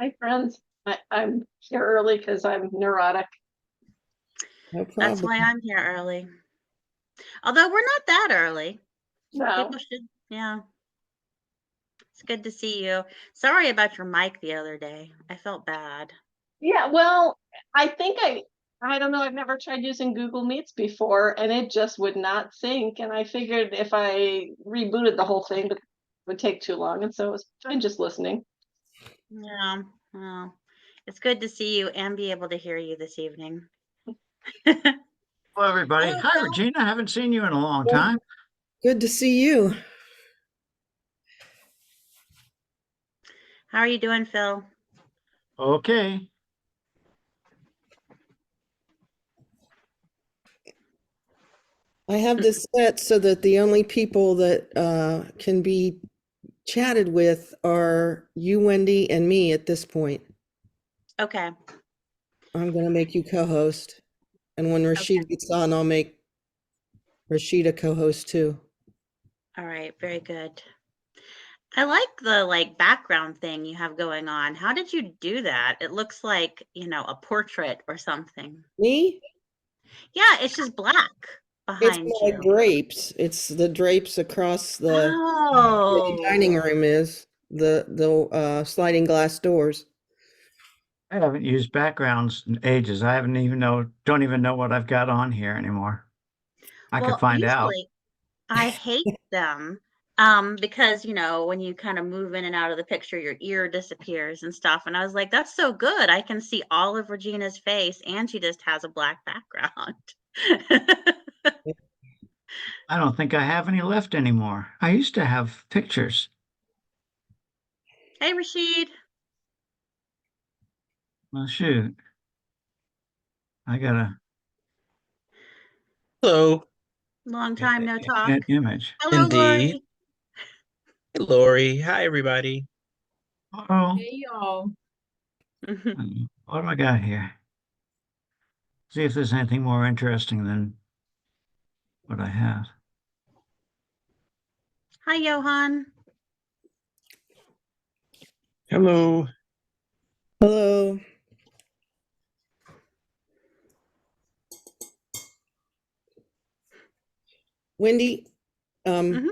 Hi, friends. I'm here early because I'm neurotic. No That's problem. why I'm here early. Although we're not that early. No, People should, yeah. It's good to see you. Sorry about your mic the other day. I felt bad. yeah, well, I think I don't know. I've never tried using Google Meets before, and it just would not sync. And I figured if I rebooted the whole thing, but it would take too long. And so it was fine just listening. Yeah, well, it's good to see you and be able to hear you this evening. Hello, everybody. Hello, Hi, Phil. Regina. Haven't seen you in a long time. Good to see you. How are you doing, Phil? Okay. I have this set so that the only people that can be chatted with are you, Wendy, and me at this point. Okay. I'm going to make you co-host. And when Rashid gets on, I'll make Rashid a co-host too. All right. Very good. I like the background thing you have going on. How did you do that? It looks like, a portrait or something. Me? Yeah, it's just black It's behind my you. drapes. It's the drapes across the dining Oh, room is the sliding glass doors. I haven't used backgrounds in ages. I don't even know what I've got on here anymore. I could well, find out. usually I hate them because, when you kind of move in and out of the picture, your ear disappears and stuff. And I was like, that's so good. I can see all of Regina's face and she just has a black background. I don't think I have any left anymore. I used to have pictures. Hey, Rashid. Well, shoot. I got Hello, Long time no an talk. image. Hello, indeed. Lori. Hey, Lori. Hi, everybody. Oh, Hey y'all. what do I got here? See if there's anything more interesting than what I have. Hi, Johan. Hello. Hello. Wendy, Mhm.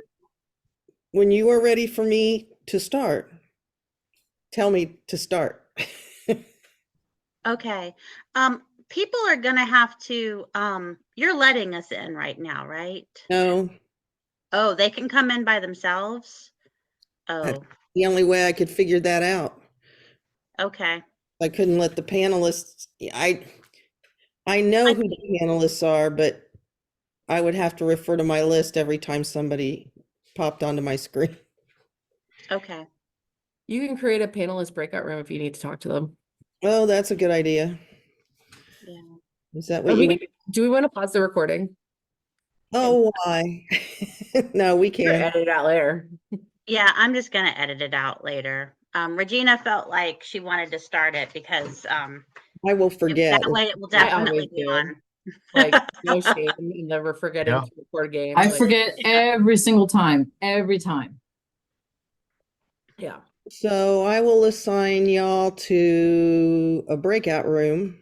when you are ready for me to start, tell me to start. Okay. People are gonna have to, you're letting us in right now, right? No, Oh, they can come in by themselves? that's Oh, the only way I could figure that out. okay. I couldn't let the panelists, I know who the panelists are, but I would have to refer to my list every time somebody popped onto my screen. Okay. You can create a panelist breakout room if you need to talk to them. Oh, that's a good idea. Yeah. Is that Or what you? do we want to pause the recording? Oh, why? No, we Or can't. edit it out later. Yeah, I'm just gonna edit it out later. Regina felt like she wanted to start it because I will forget. that way it will I definitely always be do. on. Like, no shame in never forgetting Yeah. to record a game. I Like, forget every single time, every time. yeah. So I will assign y'all to a breakout room.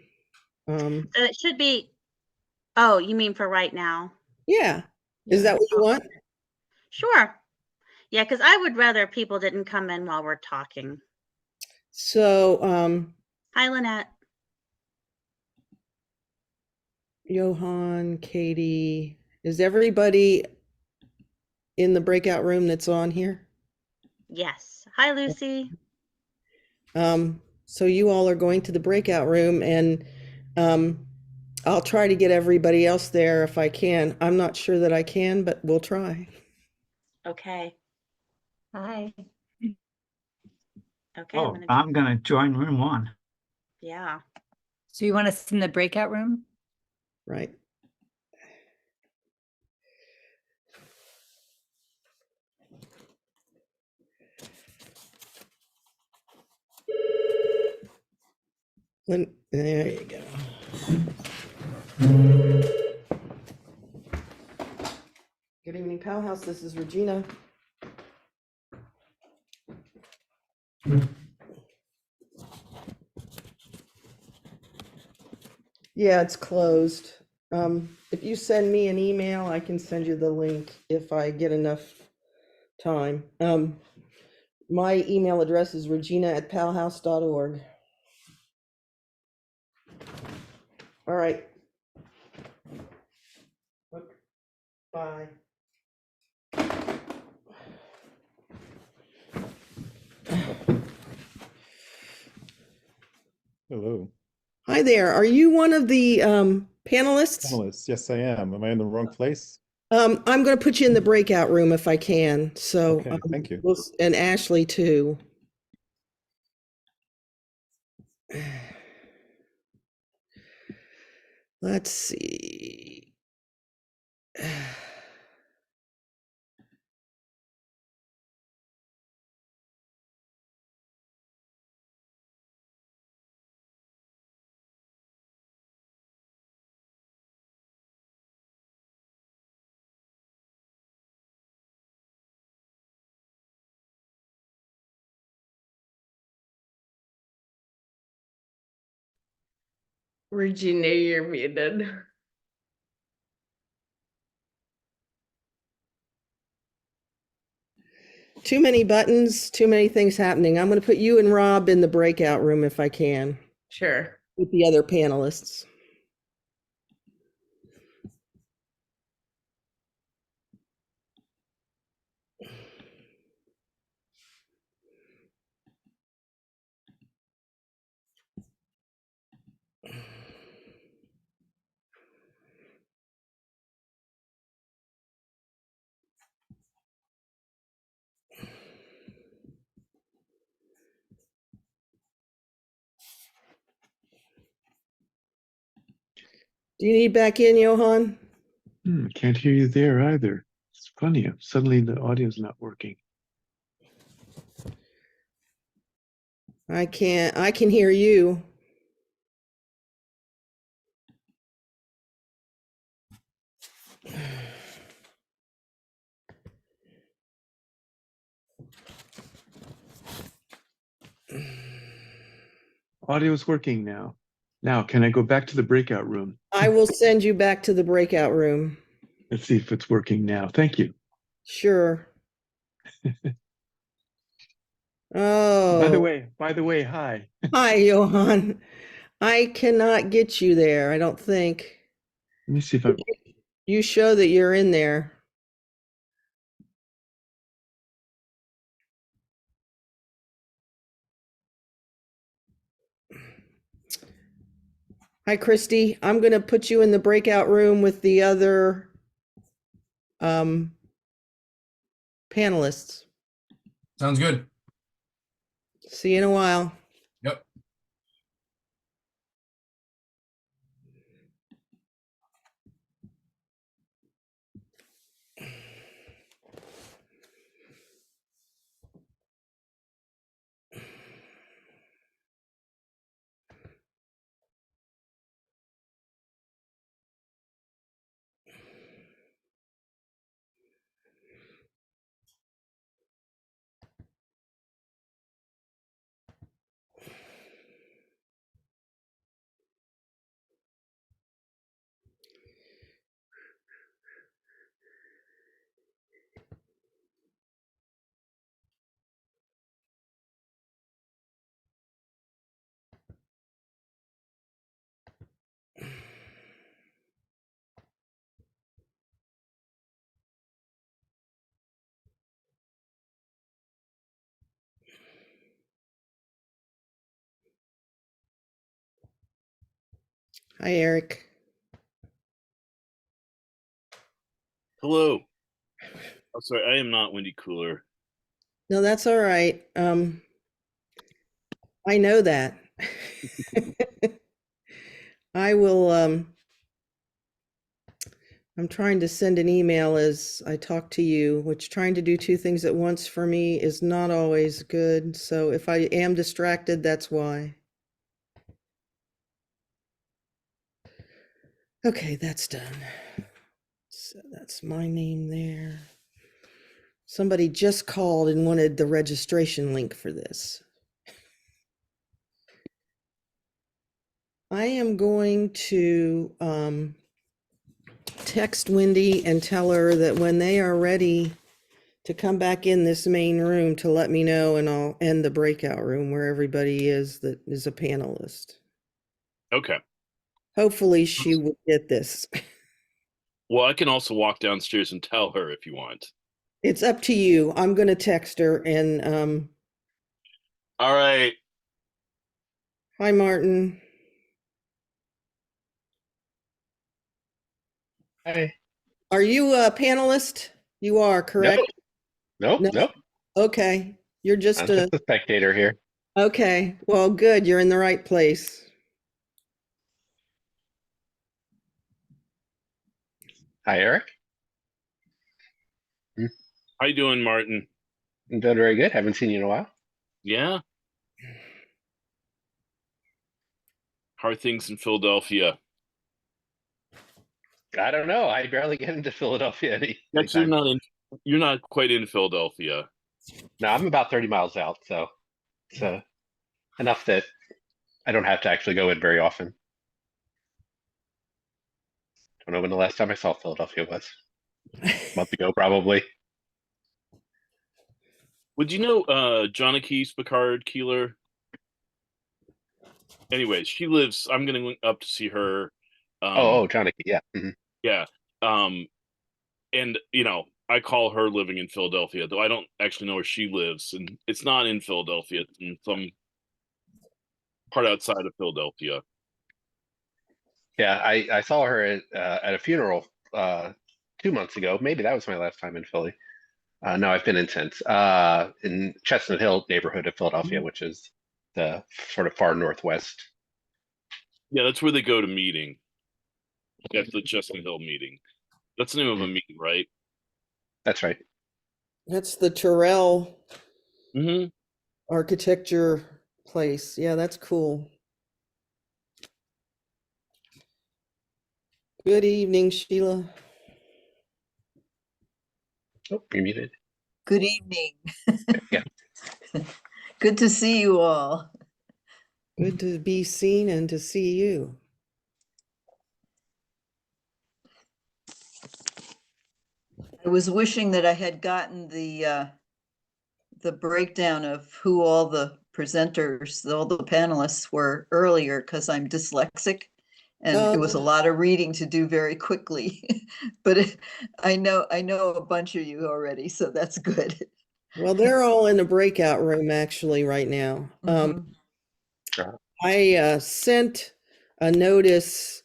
So it should be, oh, you mean for right now? Yeah. Is that what you want? Sure. Yeah, because I would rather people didn't come in while we're talking. So, Hi, Lynette. Johan, Katie, is everybody in the breakout room that's on here? Yes. Hi, Lucy. So you all are going to the breakout room and I'll try to get everybody else there if I can. I'm not sure that I can, but we'll try. Okay. Hi. Okay. Oh, I'm going to join room 1. Yeah. So you want us in the breakout room? Right. There you go. Good evening, Powell House. This is Regina. Yeah, it's closed. If you send me an email, I can send you the link if I get enough time. My email address is regina@powellhouse.org. All right. Bye. Hello. Hi there. Are you one of the panelists? Panelists, yes, I am. Am I in the wrong place? I'm going to put you in the breakout room if I can. So, Okay, thank you. and Ashley too. Let's see. Regina, you're muted. Too many buttons, too many things happening. I'm going to put you and Rob in the breakout room if I can Sure. with the other panelists. Do you need back in, Johan? Can't hear you there either. It's funny. Suddenly the audio's not working. I can't. I can hear you. Audio's working now. Now, can I go back to the breakout room? I will send you back to the breakout room. Let's see if it's working now. Thank you. Sure. By Oh, the way, hi. hi, Johan. I cannot get you there, I don't think. Let me see if I You show that you're in there. Hi, Christy. I'm going to put you in the breakout room with the other panelists. Sounds good. See you in a while. Yep. Hi, Eric. Hello. Oh, sorry, I am not Wendy Cooler. No, that's all right. I know that. I will, I'm trying to send an email as I talk to you, which trying to do two things at once for me is not always good. So if I am distracted, that's why. Okay, that's done. So that's my name there. Somebody just called and wanted the registration link for this. I am going to text Wendy and tell her that when they are ready to come back in this main room to let me know, and I'll end the breakout room where everybody is that is a panelist. Okay. Hopefully she will get this. Well, I can also walk downstairs and tell her if you want. It's up to you. I'm going to text her and All right. hi Martin. Hi. Are you a panelist? You are, correct? Nope. No? Nope. Okay. You're I'm just just a spectator here. okay. Well, good. You're in the right place. Hi, Eric. How you doing, Martin? I'm doing very good. Haven't seen you in a while. Yeah. How are things in Philadelphia? I don't know. I barely get into Philadelphia Yes, you're anytime. not in. You're not quite in Philadelphia. No, I'm about 30 miles out, so it's enough that I don't have to actually go in very often. Don't know when the last time I saw Philadelphia was. A month ago, probably. Would you know Johnny Picard Keeler? Anyways, she lives. I'm gonna link up to see her. Johnny. Yeah. Yeah. And I call her living in Philadelphia, though I don't actually know where she lives, and it's not in Philadelphia. It's in some part outside of Philadelphia. Yeah, I saw her at a funeral 2 months ago. Maybe that was my last time in Philly. No, I've been in since in Chestnut Hill neighborhood of Philadelphia, which is the sort of far northwest. Yeah, that's where they go to meeting. That's the Chestnut Hill meeting. That's the name of a meeting, right? That's right. That's the Terrell Mm-hmm. architecture place. Yeah, that's cool. Good evening, Sheila. Oh, you're muted. Good evening. Yeah. Good to see you all. Good to be seen and to see you. I was wishing that I had gotten the breakdown of who all the presenters, all the panelists were earlier, because I'm dyslexic and it was a lot of reading to do very quickly. But I know a bunch of you already, so that's good. Well, they're all in the breakout room actually right now. I sent a notice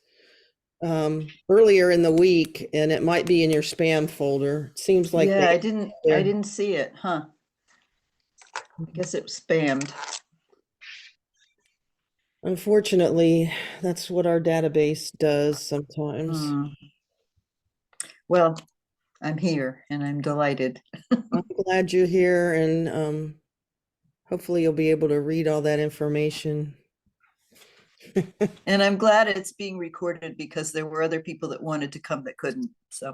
earlier in the week, and it might be in your spam folder. It seems like Yeah, I didn't see it, huh? I guess it was spammed. Unfortunately, that's what our database does sometimes. Well, I'm here and I'm delighted. I'm glad you're here, and hopefully you'll be able to read all that information. And I'm glad it's being recorded because there were other people that wanted to come that couldn't, so.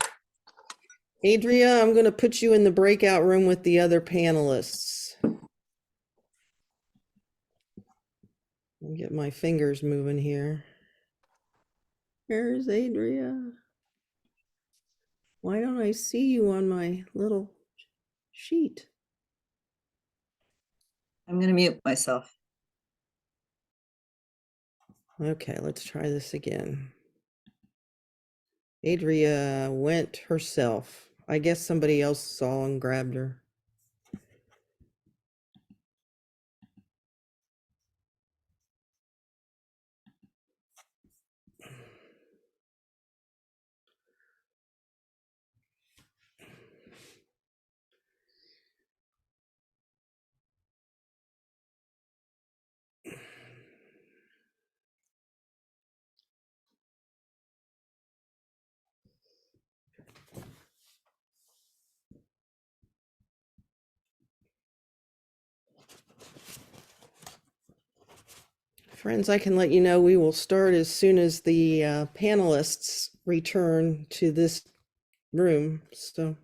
Adria, I'm going to put you in the breakout room with the other panelists. I'll get my fingers moving here. Where's Adria? Why don't I see you on my little sheet? I'm going to mute myself. Okay, let's try this again. Adria went herself. I guess somebody else saw and grabbed her. Friends, I can let you know we will start as soon as the panelists return to this room. So.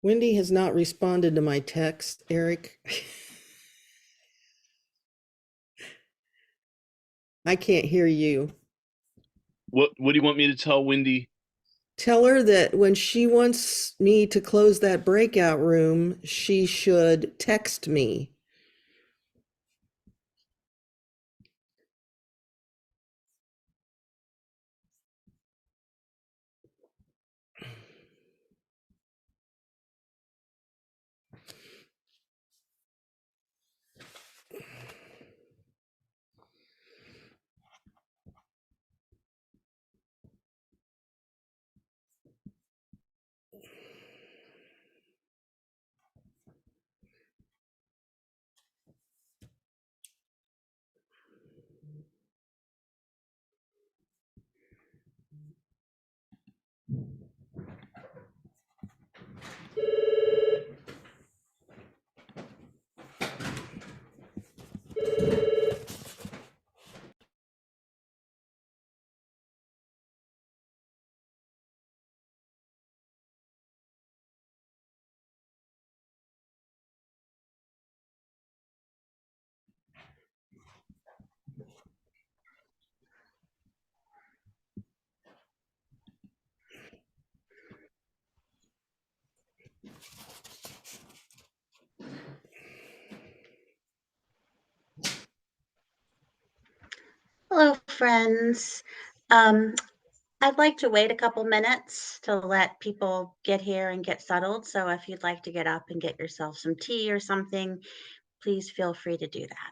Wendy has not responded to my text, Eric. I can't hear you. What do you want me to tell Wendy? Tell her that when she wants me to close that breakout room, she should text me. Hello, friends. I'd like to wait a couple minutes to let people get here and get settled. So if you'd like to get up and get yourself some tea or something, please feel free to do that.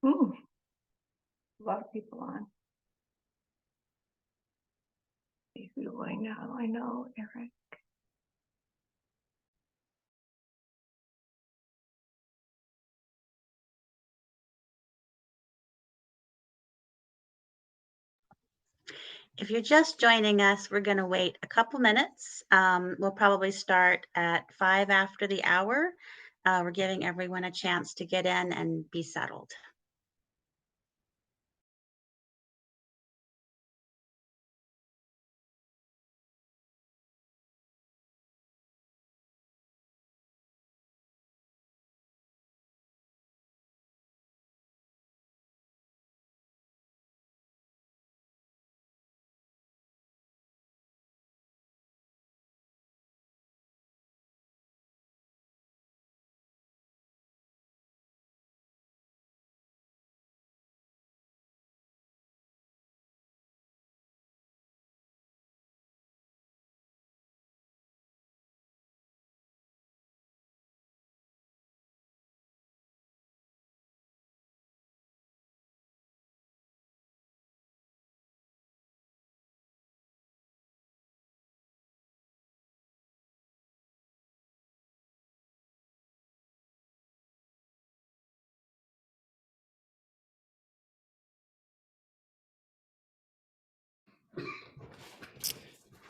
A lot of people on. Who do I know? I know Eric. If you're just joining us, we're going to wait a couple minutes. We'll probably start at 5 after the hour. We're giving everyone a chance to get in and be settled.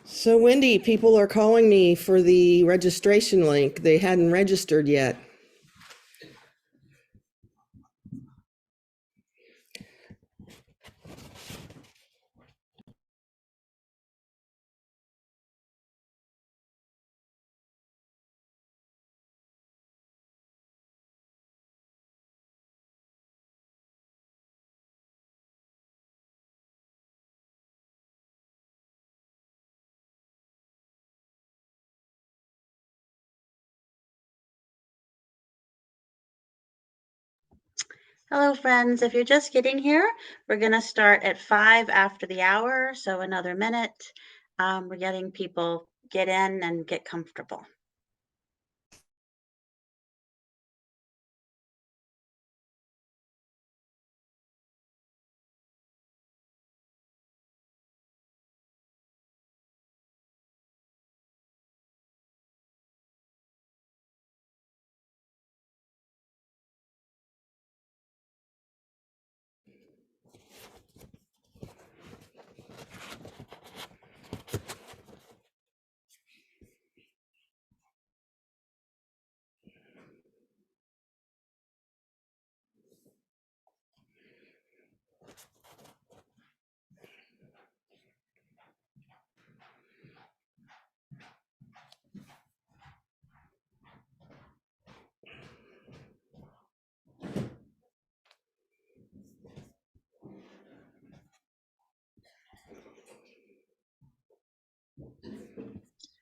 So Wendy, people are calling me for the registration link. They hadn't registered yet. Hello, friends. If you're just getting here, we're going to start at 5 after the hour, so another minute. We're getting people get in and get comfortable.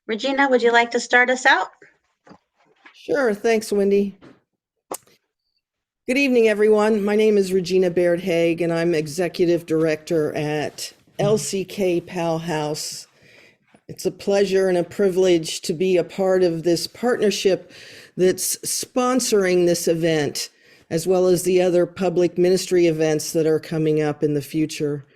Regina, would you like to start us out? Sure, thanks, Wendy. Good evening, everyone. My name is Regina Baird Haig, and I'm Executive Director at LCK Powell House. It's a pleasure and a privilege to be a part of this partnership that's sponsoring this event, as well as the other public ministry events that are coming up in the future.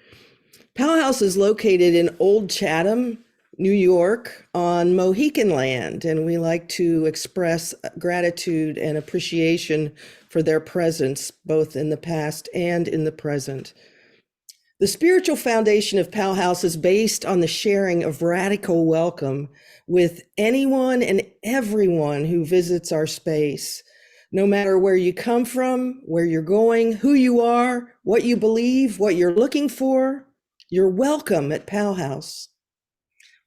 Powell House is located in Old Chatham, New York, on Mohican land, and we like to express gratitude and appreciation for their presence, both in the past and in the present. The spiritual foundation of Powell House is based on the sharing of radical welcome with anyone and everyone who visits our space. No matter where you come from, where you're going, who you are, what you believe, what you're looking for, you're welcome at Powell House.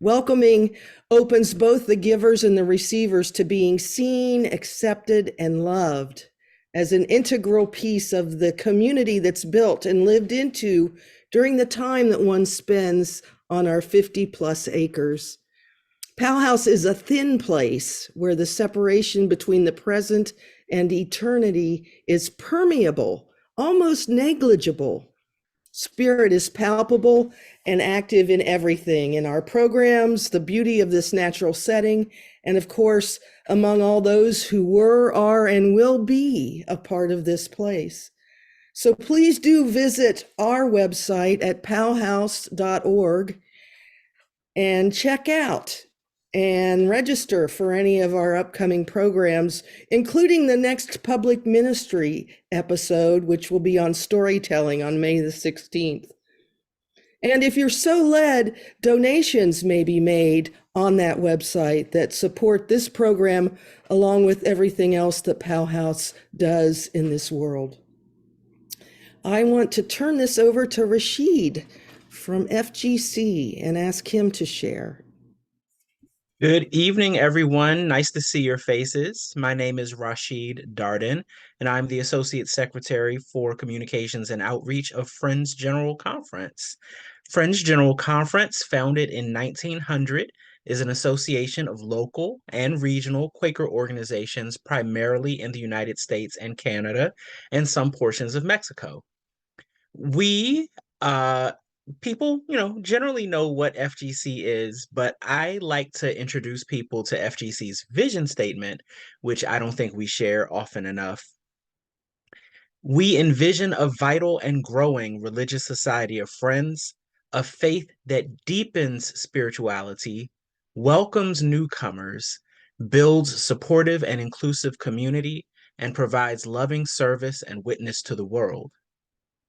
Welcoming opens both the givers and the receivers to being seen, accepted, and loved as an integral piece of the community that's built and lived into during the time that one spends on our 50+ acres. Powell House is a thin place where the separation between the present and eternity is permeable, almost negligible. Spirit is palpable and active in everything, in our programs, the beauty of this natural setting, and of course, among all those who were, are, and will be a part of this place. So please do visit our website at powellhouse.org and check out and register for any of our upcoming programs, including the next public ministry episode, which will be on storytelling on May the 16th. And if you're so led, donations may be made on that website that support this program, along with everything else that Powell House does in this world. I want to turn this over to Rashid from FGC and ask him to share. Good evening, everyone. Nice to see your faces. My name is Rashid Darden, and I'm the Associate Secretary for Communications and Outreach of Friends General Conference. Friends General Conference, founded in 1900, is an association of local and regional Quaker organizations primarily in the United States and Canada and some portions of Mexico. We people, generally know what FGC is, but I like to introduce people to FGC's vision statement, which I don't think we share often enough. We envision a vital and growing religious society of friends, a faith that deepens spirituality, welcomes newcomers, builds supportive and inclusive community, and provides loving service and witness to the world.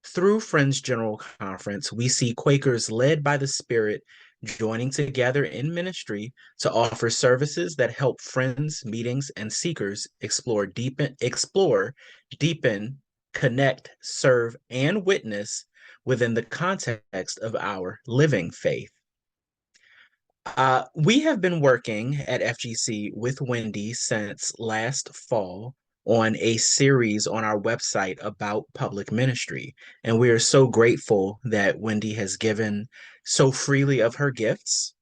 Through Friends General Conference, we see Quakers led by the Spirit joining together in ministry to offer services that help friends, meetings, and seekers explore, deepen, connect, serve, and witness within the context of our living faith. We have been working at FGC with Wendy since last fall on a series on our website about public ministry. And we are so grateful that Wendy has given so freely of her gifts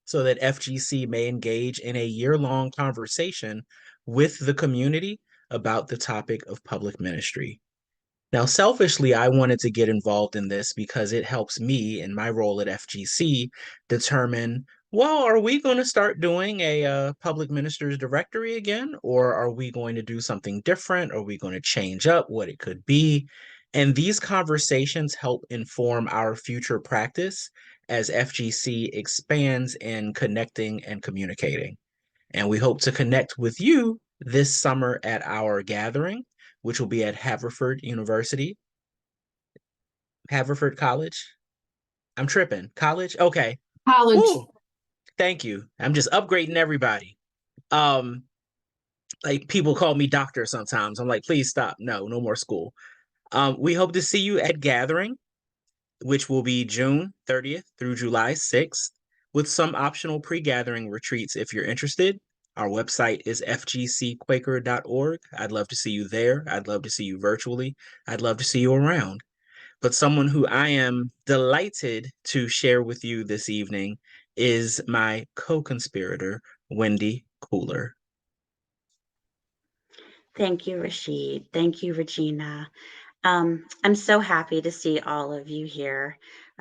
so that FGC may engage in a year-long conversation with the community about the topic of public ministry. Now, selfishly, I wanted to get involved in this because it helps me in my role at FGC determine, well, are we going to start doing a public ministers directory again, or are we going to do something different? Are we going to change up what it could be? And these conversations help inform our future practice as FGC expands in connecting and communicating. And we hope to connect with you this summer at our gathering, which will be at Haverford University. Haverford College? I'm tripping. College? Okay. College. Ooh, thank you. I'm just upgrading everybody. Like people call me doctor sometimes. I'm like, please stop. No more school. We hope to see you at Gathering, which will be June 30th through July 6th, with some optional pre-gathering retreats if you're interested. Our website is fgcquaker.org. I'd love to see you there. I'd love to see you virtually. I'd love to see you around. But someone who I am delighted to share with you this evening is my co-conspirator, Wendy Cooler. Thank you, Rashid. Thank you, Regina. I'm so happy to see all of you here.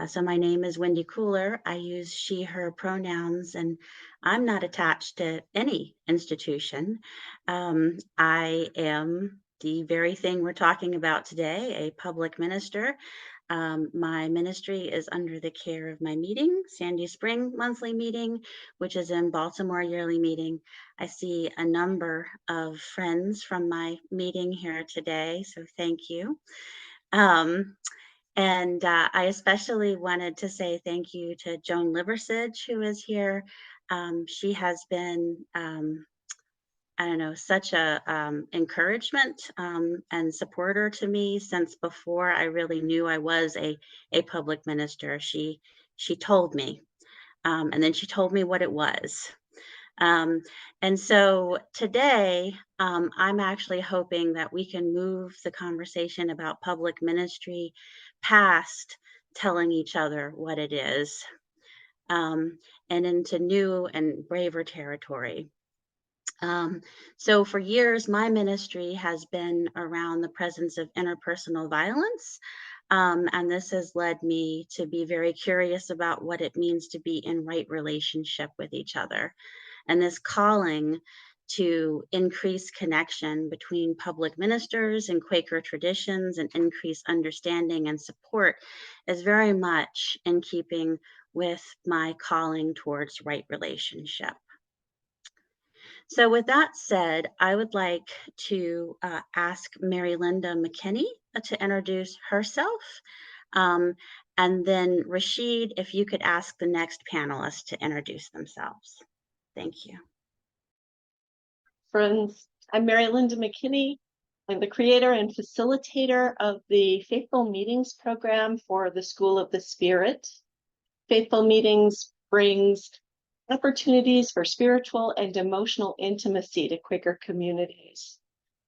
So my name is Wendy Cooler. I use she, her pronouns, and I'm not attached to any institution. I am the very thing we're talking about today, a public minister. My ministry is under the care of my meeting, Sandy Spring monthly meeting, which is in Baltimore yearly meeting. I see a number of friends from my meeting here today, so thank you. And I especially wanted to say thank you to Joan Liversidge, who is here. She has been, I don't know, such a encouragement and supporter to me since before I really knew I was a public minister. She told me, and then she told me what it was. And so today, I'm actually hoping that we can move the conversation about public ministry past telling each other what it is, and into new and braver territory. So for years, my ministry has been around the presence of interpersonal violence. And this has led me to be very curious about what it means to be in right relationship with each other. And this calling to increase connection between public ministers and Quaker traditions and increase understanding and support is very much in keeping with my calling towards right relationship. So with that said, I would like to ask Mary Linda McKinney to introduce herself. And then Rashid, if you could ask the next panelist to introduce themselves. Thank you. Friends, I'm Mary Linda McKinney. I'm the creator and facilitator of the Faithful Meetings program for the School of the Spirit. Faithful Meetings brings opportunities for spiritual and emotional intimacy to Quaker communities.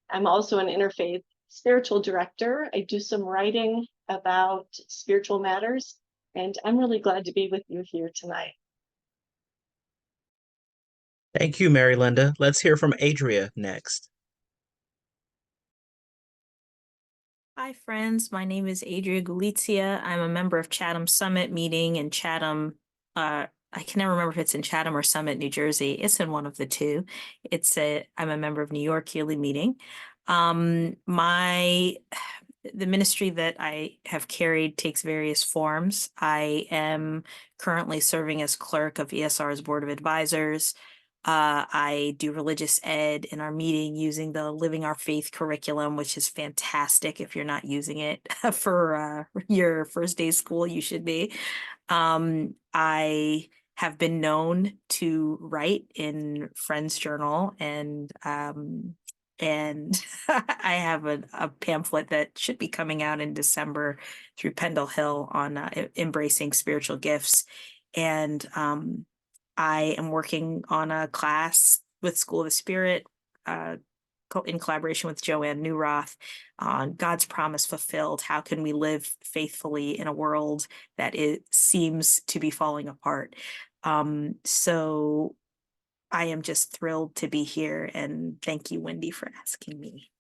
I'm also an interfaith spiritual director. I do some writing about spiritual matters, and I'm really glad to be with you here tonight. Thank you, Mary Linda. Let's hear from Adria next. Hi, friends. My name is Adria Galizia. I'm a member of Chatham Summit meeting in Chatham. I can never remember if it's in Chatham or Summit, New Jersey. It's in one of the two. I'm a member of New York yearly meeting. The ministry that I have carried takes various forms. I am currently serving as clerk of ESR's Board of Advisors. I do religious ed in our meeting using the Living Our Faith curriculum, which is fantastic. If you're not using it for your first day of school, you should be. I have been known to write in Friends Journal, and I have a pamphlet that should be coming out in December through Pendle Hill on embracing spiritual gifts. And I am working on a class with School of the Spirit in collaboration with Joanne Newroth on God's promise fulfilled. How can we live faithfully in a world that seems to be falling apart? So I am just thrilled to be here, and thank you, Wendy, for asking me.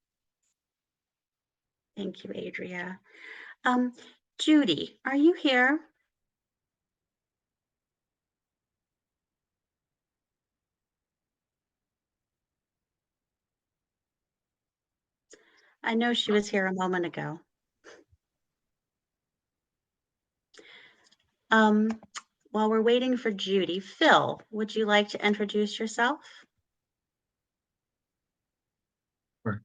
Thank you, Adria. Judy, are you here? I know she was here a moment ago. While we're waiting for Judy, Phil, would you like to introduce yourself? Sure.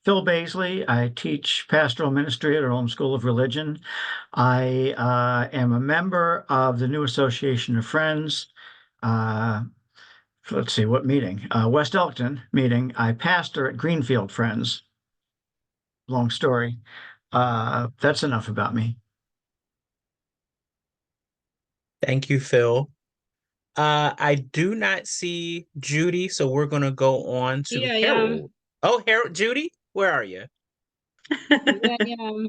Phil Baisley. I teach pastoral ministry at our home School of Religion. I am a member of the new Association of Friends. Let's see, what meeting? West Elkton meeting. I pastor at Greenfield Friends. Long story. That's enough about me. Thank you, Phil. I do not see Judy, so we're gonna go on to Here I Harold. Oh, Harold, Judy, where are you? Here I am.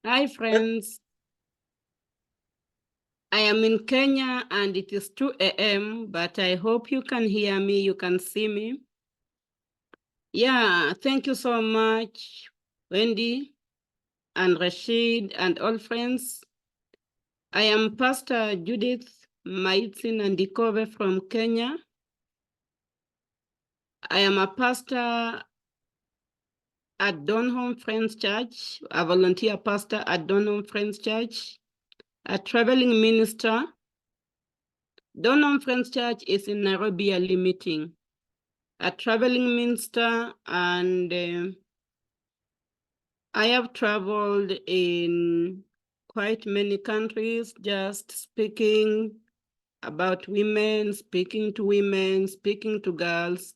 Hi, friends. I am in Kenya and it is 2 a.m., but I hope you can hear me, you can see me. Yeah, thank you so much, Wendy and Rashid and all friends. I am Pastor Judith Maitsi Nandikove from Kenya. I am a pastor at Donholm Friends Church, a volunteer pastor at Donholm Friends Church, a traveling minister. Donholm Friends Church is in Nairobi, a meeting. A traveling minister, and I have traveled in quite many countries, just speaking about women, speaking to girls.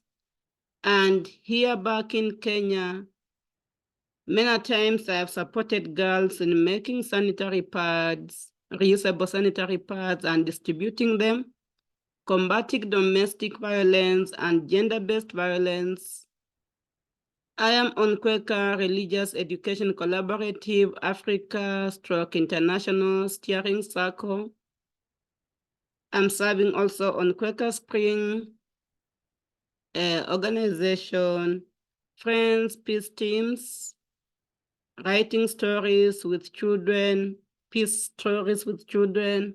And here back in Kenya, many times I have supported girls in making sanitary pads, reusable sanitary pads, and distributing them, combating domestic violence and gender-based violence. I am on Quaker Religious Education Collaborative Africa / International Steering Circle. I'm serving also on Quaker Spring organization, Friends, Peace Teams, writing stories with children, peace stories with children,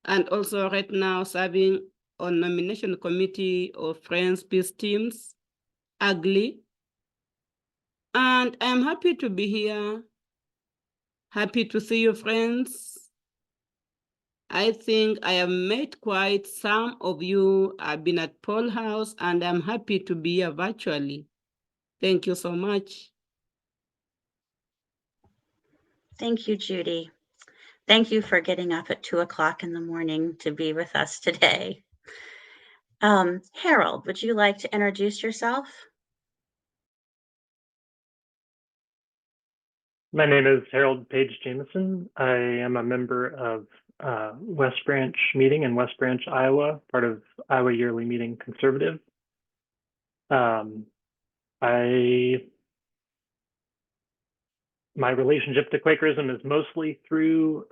and also right now serving on nomination committee of Friends, Peace Teams, UGLY. And I'm happy to be here. Happy to see you, friends. I think I have met quite some of you. I've been at Powell House, and I'm happy to be here virtually. Thank you so much. Thank you, Judy. Thank you for getting up at 2 o'clock in the morning to be with us today. Harold, would you like to introduce yourself? My name is Harold Page Jameson. I am a member of West Branch Meeting in West Branch, Iowa, part of Iowa Yearly Meeting Conservative. My relationship to Quakerism is mostly through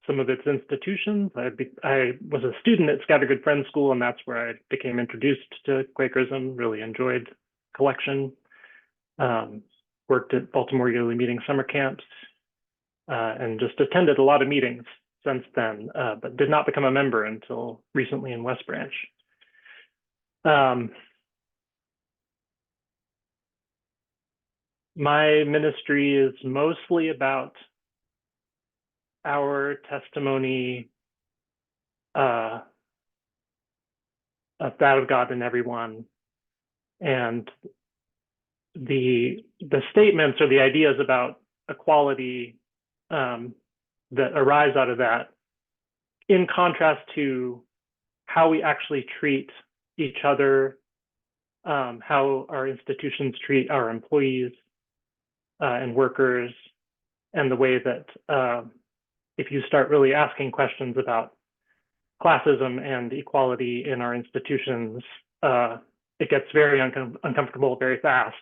some of its institutions. I was a student at Scattergood Friends School, and that's where I became introduced to Quakerism, really enjoyed collection. Worked at Baltimore Yearly Meeting summer camps, and just attended a lot of meetings since then, but did not become a member until recently in West Branch. My ministry is mostly about our testimony of that of God in everyone, and the statements or the ideas about equality that arise out of that, in contrast to how we actually treat each other, how our institutions treat our employees and workers, and the way that if you start really asking questions about classism and equality in our institutions, it gets very uncomfortable very fast.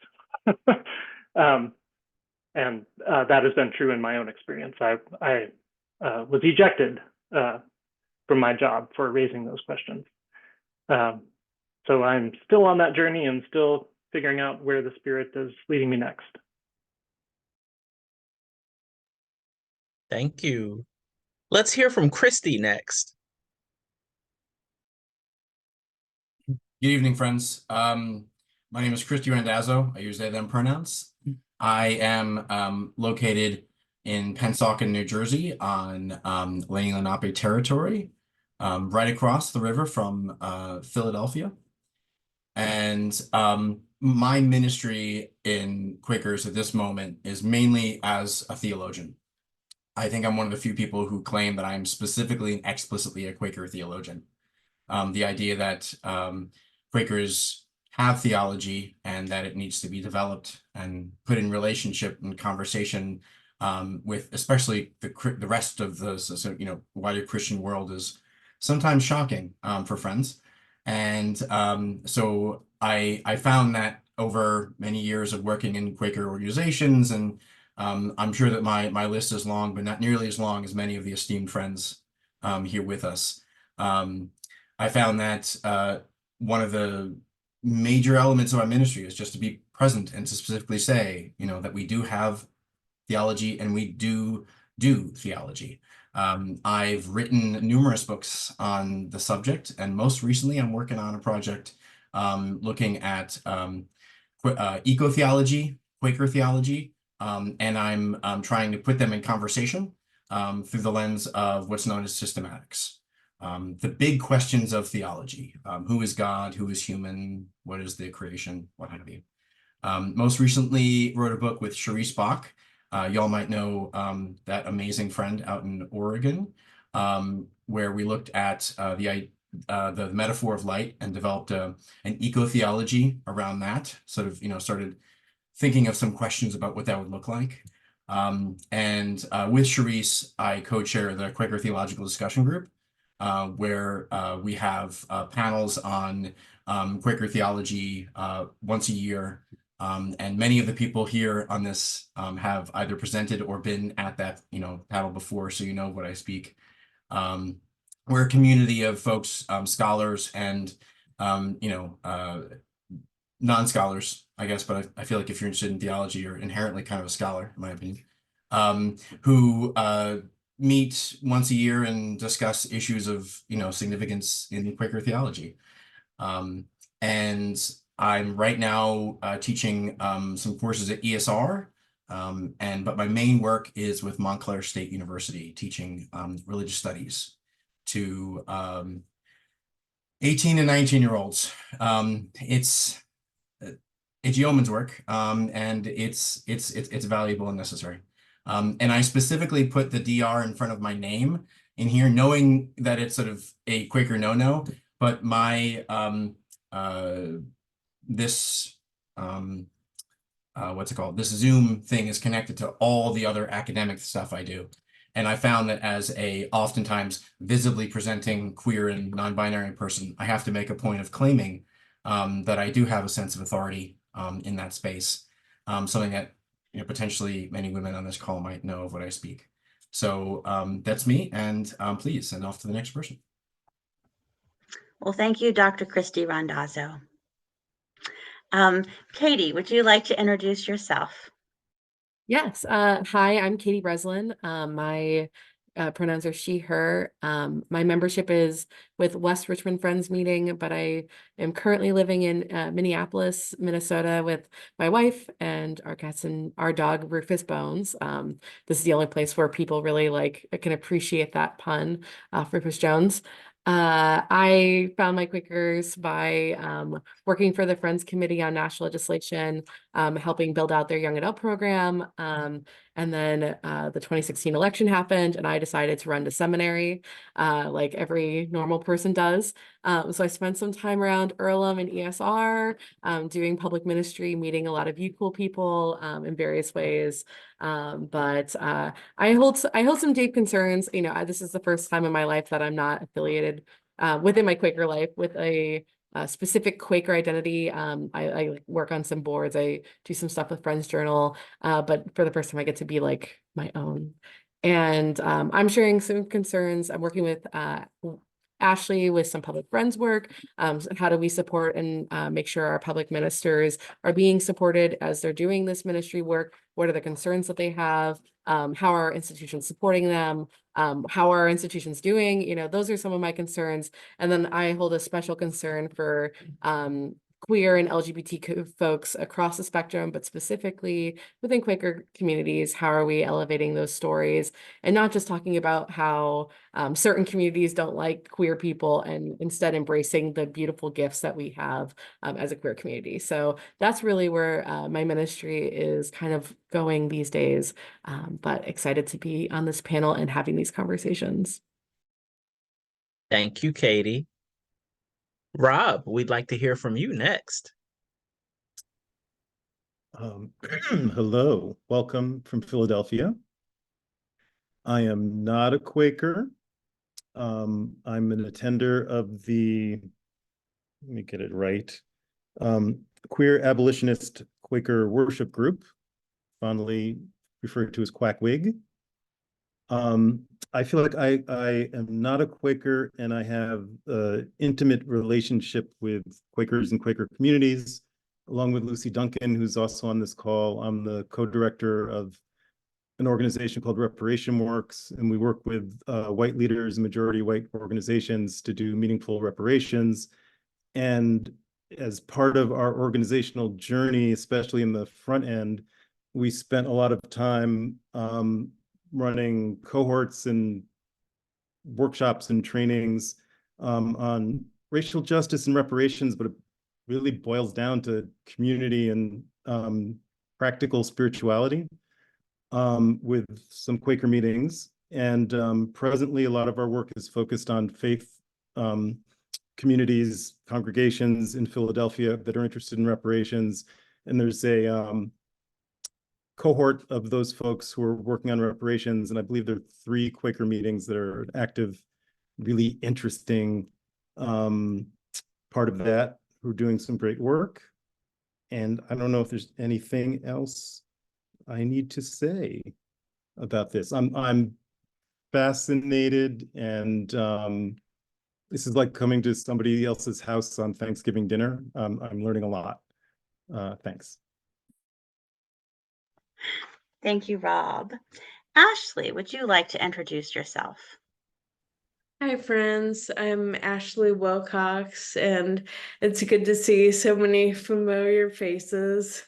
And that has been true in my own experience. I was ejected from my job for raising those questions. So I'm still on that journey and still figuring out where the Spirit is leading me next. Thank you. Let's hear from Christy next. Good evening, friends. My name is Christy Randazzo. I use they, them pronouns. I am located in Pennsauken, New Jersey on Lenni Lenape territory, right across the river from Philadelphia. And my ministry in Quakers at this moment is mainly as a theologian. I think I'm one of the few people who claim that I'm specifically and explicitly a Quaker theologian. The idea that Quakers have theology and that it needs to be developed and put in relationship and conversation with especially the rest of the wider Christian world is sometimes shocking for friends. And so I found that over many years of working in Quaker organizations and I'm sure that my list is long, but not nearly as long as many of the esteemed friends here with us. I found that one of the major elements of our ministry is just to be present and to specifically say, that we do have theology and we do theology. I've written numerous books on the subject, and most recently I'm working on a project looking at eco-theology, Quaker theology, and I'm trying to put them in conversation through the lens of what's known as systematics. The big questions of theology: who is God, who is human, what is the creation, what have you. Most recently wrote a book with Charisse Bach. Y'all might know that amazing friend out in Oregon, where we looked at the metaphor of light and developed an eco-theology around that, sort of, started thinking of some questions about what that would look like. And with Charisse, I co-chair the Quaker Theological Discussion Group, where we have panels on Quaker theology once a year. And many of the people here on this have either presented or been at that, panel before, so you know what I speak. We're a community of folks, scholars and, non-scholars, I guess, but I feel like if you're interested in theology, you're inherently kind of a scholar, in my opinion, who meet once a year and discuss issues of, significance in Quaker theology. And I'm right now teaching some courses at ESR, but my main work is with Montclair State University, teaching religious studies to 18 and 19-year-olds. It's yeoman's work, and it's valuable and necessary. And I specifically put the DR in front of my name in here, knowing that it's sort of a Quaker no-no, but my this what's it called? This Zoom thing is connected to all the other academic stuff I do. And I found that as a oftentimes visibly presenting queer and non-binary person, I have to make a point of claiming that I do have a sense of authority in that space, something that potentially many women on this call might know of what I speak. So that's me, and please send off to the next person. Well, thank you, Dr. Christy Randazzo. Katie, would you like to introduce yourself? Yes. Hi, I'm Katie Breslin. My pronouns are she, her. My membership is with West Richmond Friends Meeting, but I am currently living in Minneapolis, Minnesota with my wife and our cats and our dog, Rufus Bones. This is the only place where people really can appreciate that pun, Rufus Jones. I found my Quakers by working for the Friends Committee on National Legislation, helping build out their young adult program. And then the 2016 election happened, and I decided to run to seminary, like every normal person does. So I spent some time around Earlham and ESR, doing public ministry, meeting a lot of you cool people in various ways. But I hold some deep concerns. This is the first time in my life that I'm not affiliated within my Quaker life with a specific Quaker identity. I work on some boards. I do some stuff with Friends Journal, but for the first time, I get to be like my own. And I'm sharing some concerns. I'm working with Ashley with some public friends work. How do we support and make sure our public ministers are being supported as they're doing this ministry work? What are the concerns that they have? How are institutions supporting them? How are institutions doing? Those are some of my concerns. And then I hold a special concern for queer and LGBT folks across the spectrum, but specifically within Quaker communities. How are we elevating those stories and not just talking about how certain communities don't like queer people, and instead embracing the beautiful gifts that we have as a queer community. So that's really where my ministry is kind of going these days, but excited to be on this panel and having these conversations. Thank you, Katie. Rob, we'd like to hear from you next. Hello, welcome from Philadelphia. I am not a Quaker. I'm an attender of the, let me get it right, Queer Abolitionist Quaker Worship Group, fondly referred to as Quack Wig. I feel like I am not a Quaker, and I have an intimate relationship with Quakers and Quaker communities, along with Lucy Duncan, who's also on this call. I'm the co-director of an organization called Reparation Works, and we work with white leaders and majority white organizations to do meaningful reparations. And as part of our organizational journey, especially in the front end, we spent a lot of time running cohorts and workshops and trainings on racial justice and reparations, but it really boils down to community and practical spirituality with some Quaker meetings. And presently, a lot of our work is focused on faith communities, congregations in Philadelphia that are interested in reparations. And there's a cohort of those folks who are working on reparations, and I believe there are 3 Quaker meetings that are active, really interesting part of that, who are doing some great work. And I don't know if there's anything else I need to say about this. I'm fascinated, and this is like coming to somebody else's house on Thanksgiving dinner. I'm learning a lot. Thanks. Thank you, Rob. Ashley, would you like to introduce yourself? Hi, friends. I'm Ashley Wilcox, and it's good to see so many familiar faces.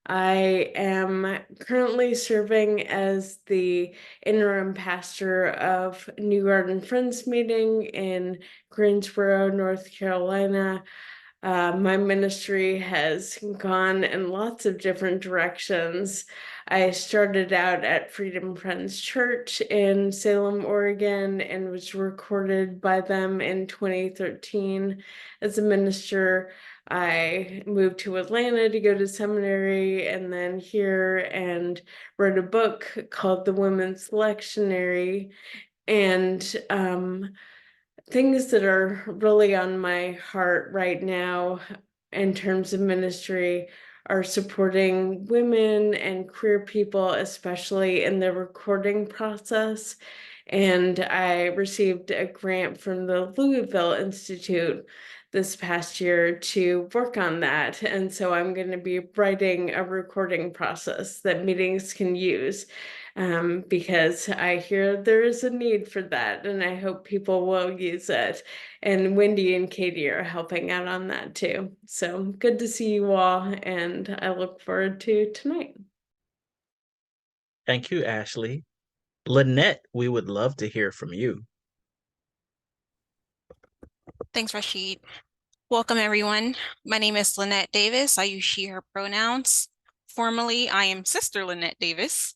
I am currently serving as the interim pastor of New Garden Friends Meeting in Greensboro, North Carolina. My ministry has gone in lots of different directions. I started out at Freedom Friends Church in Salem, Oregon, and was recorded by them in 2013 as a minister. I moved to Atlanta to go to seminary, and then here, and wrote a book called The Women's Lectionary. And things that are really on my heart right now in terms of ministry are supporting women and queer people, especially in the recording process. And I received a grant from the Louisville Institute this past year to work on that. And so I'm going to be writing a recording process that meetings can use. Because I hear there is a need for that, and I hope people will use it. And Wendy and Katie are helping out on that too. So good to see you all, and I look forward to tonight. Thank you, Ashley. Lynette, we would love to hear from you. Thanks, Rashid. Welcome, everyone. My name is Lynette Davis. I use she, her pronouns. Formally, I am Sister Lynette Davis.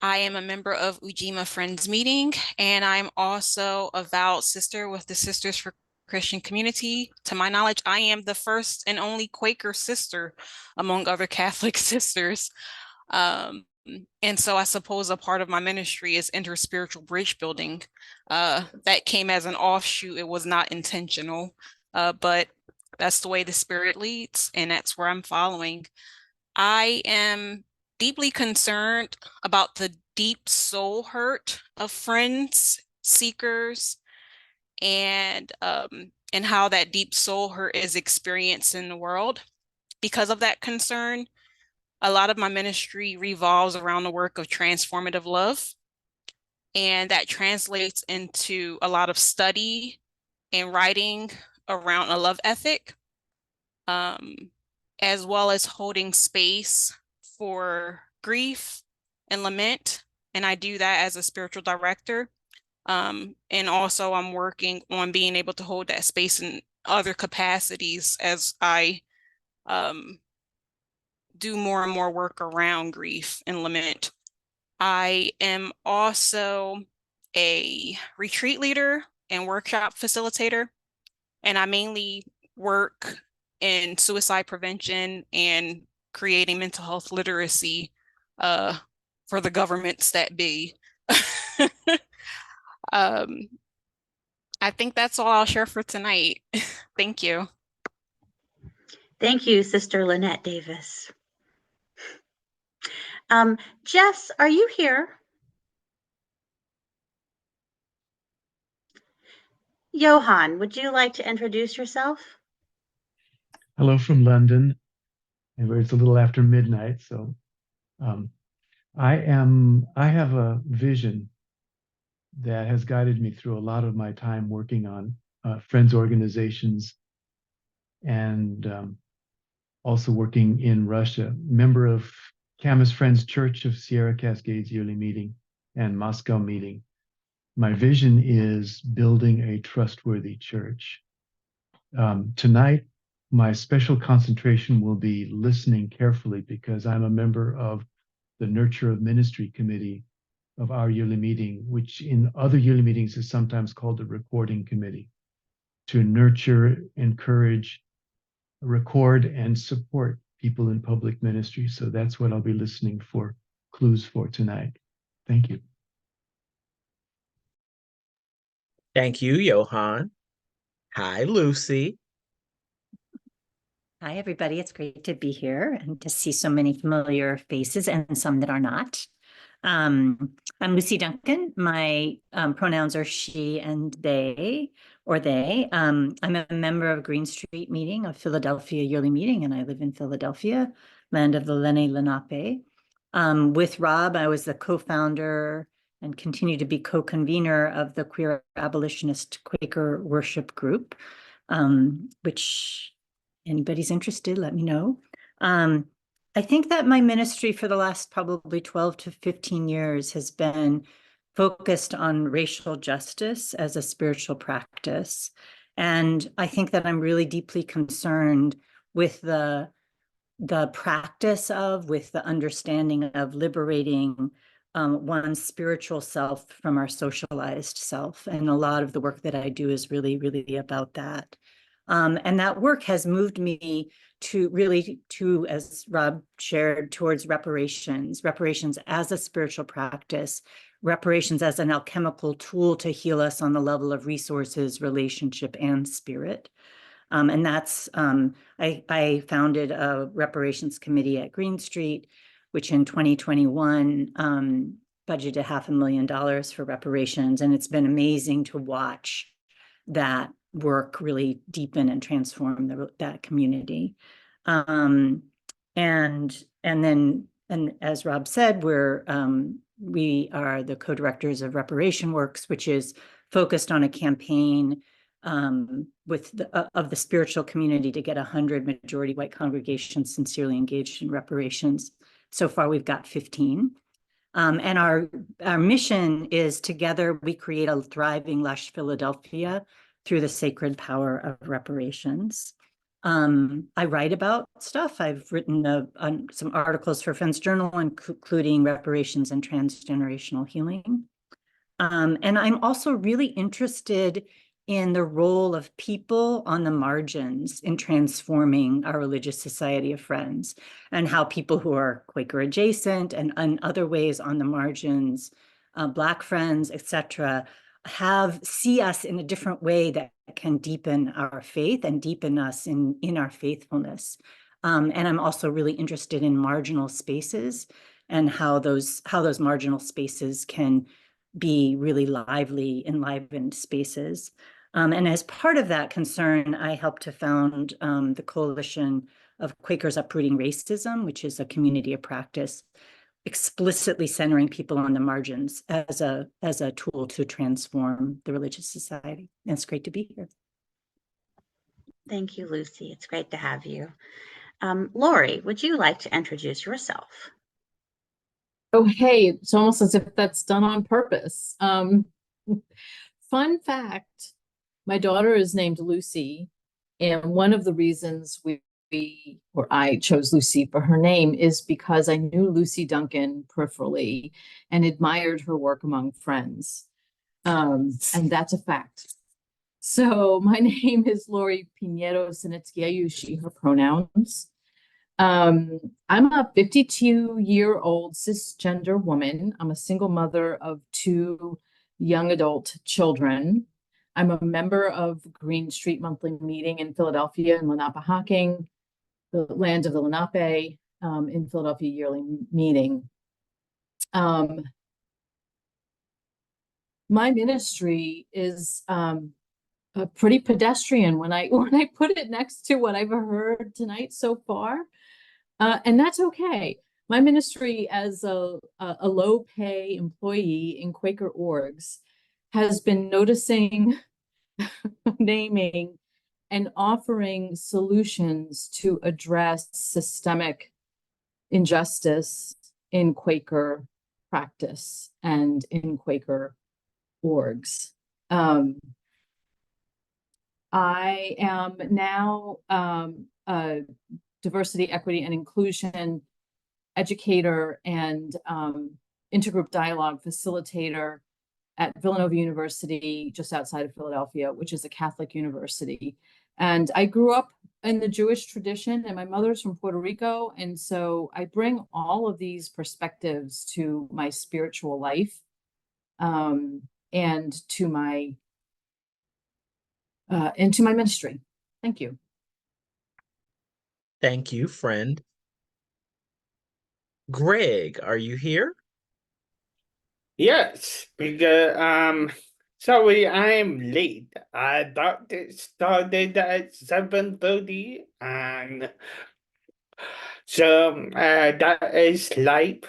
I am a member of Ujima Friends Meeting, and I'm also a vowed sister with the Sisters for Christian Community. To my knowledge, I am the first and only Quaker sister among other Catholic sisters. And so I suppose a part of my ministry is interspiritual bridge building. That came as an offshoot. It was not intentional, but that's the way the Spirit leads, and that's where I'm following. I am deeply concerned about the deep soul hurt of friends, seekers, and how that deep soul hurt is experienced in the world. Because of that concern, a lot of my ministry revolves around the work of transformative love, and that translates into a lot of study and writing around a love ethic, as well as holding space for grief and lament. And I do that as a spiritual director. And also I'm working on being able to hold that space in other capacities as I do more and more work around grief and lament. I am also a retreat leader and workshop facilitator, and I mainly work in suicide prevention and creating mental health literacy for the governments that be. I think that's all I'll share for tonight. Thank you. Thank you, Sister Lynette Davis. Jess, are you here? Johan, would you like to introduce yourself? Hello from London, and where it's a little after midnight. So I have a vision that has guided me through a lot of my time working on friends organizations and also working in Russia, member of Camas Friends Church of Sierra Cascades yearly meeting and Moscow meeting. My vision is building a trustworthy church. Tonight, my special concentration will be listening carefully because I'm a member of the Nurture of Ministry Committee of our yearly meeting, which in other yearly meetings is sometimes called the Recording Committee, to nurture, encourage, record, and support people in public ministry. So that's what I'll be listening for clues for tonight. Thank you. Thank you, Johan. Hi, Lucy. Hi, everybody. It's great to be here and to see so many familiar faces and some that are not. I'm Lucy Duncan. My pronouns are she and they, or they. I'm a member of Green Street Meeting, of Philadelphia yearly meeting, and I live in Philadelphia, land of the Lenni Lenape. With Rob, I was the co-founder and continue to be co-convener of the Queer Abolitionist Quaker Worship Group, which anybody's interested, let me know. I think that my ministry for the last probably 12 to 15 years has been focused on racial justice as a spiritual practice. And I think that I'm really deeply concerned with the practice of, with the understanding of liberating one's spiritual self from our socialized self. And a lot of the work that I do is really, really about that. And that work has moved me to, as Rob shared, towards reparations as a spiritual practice, reparations as an alchemical tool to heal us on the level of resources, relationship, and spirit. And that's, I founded a reparations committee at Green Street, which in 2021 budgeted $500,000 for reparations. And it's been amazing to watch that work really deepen and transform that community. And as Rob said, we are the co-directors of Reparation Works, which is focused on a campaign of the spiritual community to get 100 majority white congregations sincerely engaged in reparations. So far, we've got 15. And our mission is together we create a thriving, lush Philadelphia through the sacred power of reparations. I write about stuff. I've written some articles for Friends Journal, including reparations and transgenerational healing. And I'm also really interested in the role of people on the margins in transforming our religious society of friends, and how people who are Quaker adjacent and in other ways on the margins, Black friends, etc., see us in a different way that can deepen our faith and deepen us in our faithfulness. And I'm also really interested in marginal spaces and how those marginal spaces can be really lively, enlivened spaces. And as part of that concern, I helped to found the Coalition of Quakers Uprooting Racism, which is a community of practice explicitly centering people on the margins as a tool to transform the religious society. And it's great to be here. Thank you, Lucy. It's great to have you. Lori, would you like to introduce yourself? Oh, hey, it's almost as if that's done on purpose. Fun fact, my daughter is named Lucy, and one of the reasons I chose Lucy for her name is because I knew Lucy Duncan peripherally and admired her work among friends. And that's a fact. So my name is Lori Pinheiro Sinitsky. I use she, her pronouns. I'm a 52-year-old cisgender woman. I'm a single mother of 2 young adult children. I'm a member of Green Street Monthly Meeting in Philadelphia and Lenape-Hocking, the land of the Lenape, in Philadelphia yearly meeting. Um, my ministry is pretty pedestrian when I when I put it next to what I've heard tonight so far, and that's okay. My ministry as a low pay employee in Quaker orgs has been noticing, naming, and offering solutions to address systemic injustice in Quaker practice and in Quaker orgs. I am now a diversity, equity, and inclusion educator and intergroup dialogue facilitator at Villanova University, just outside of Philadelphia, which is a Catholic university. And I grew up in the Jewish tradition, and my mother's from Puerto Rico. And so I bring all of these perspectives to my spiritual life and to my ministry. Thank you. Thank you, friend. Greg, are you here? Yes, because sorry I'm late. I thought it started at 7:30 and so that is life.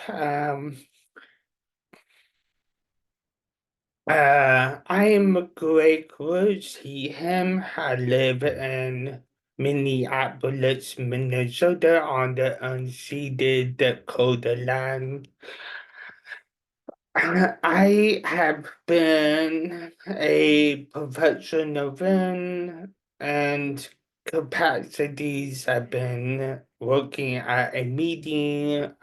I'm Greg Woods, he, him. I live in Minneapolis, Minnesota on the unceded Dakota land. I have been a professional and capacities. I've been working at a meeting,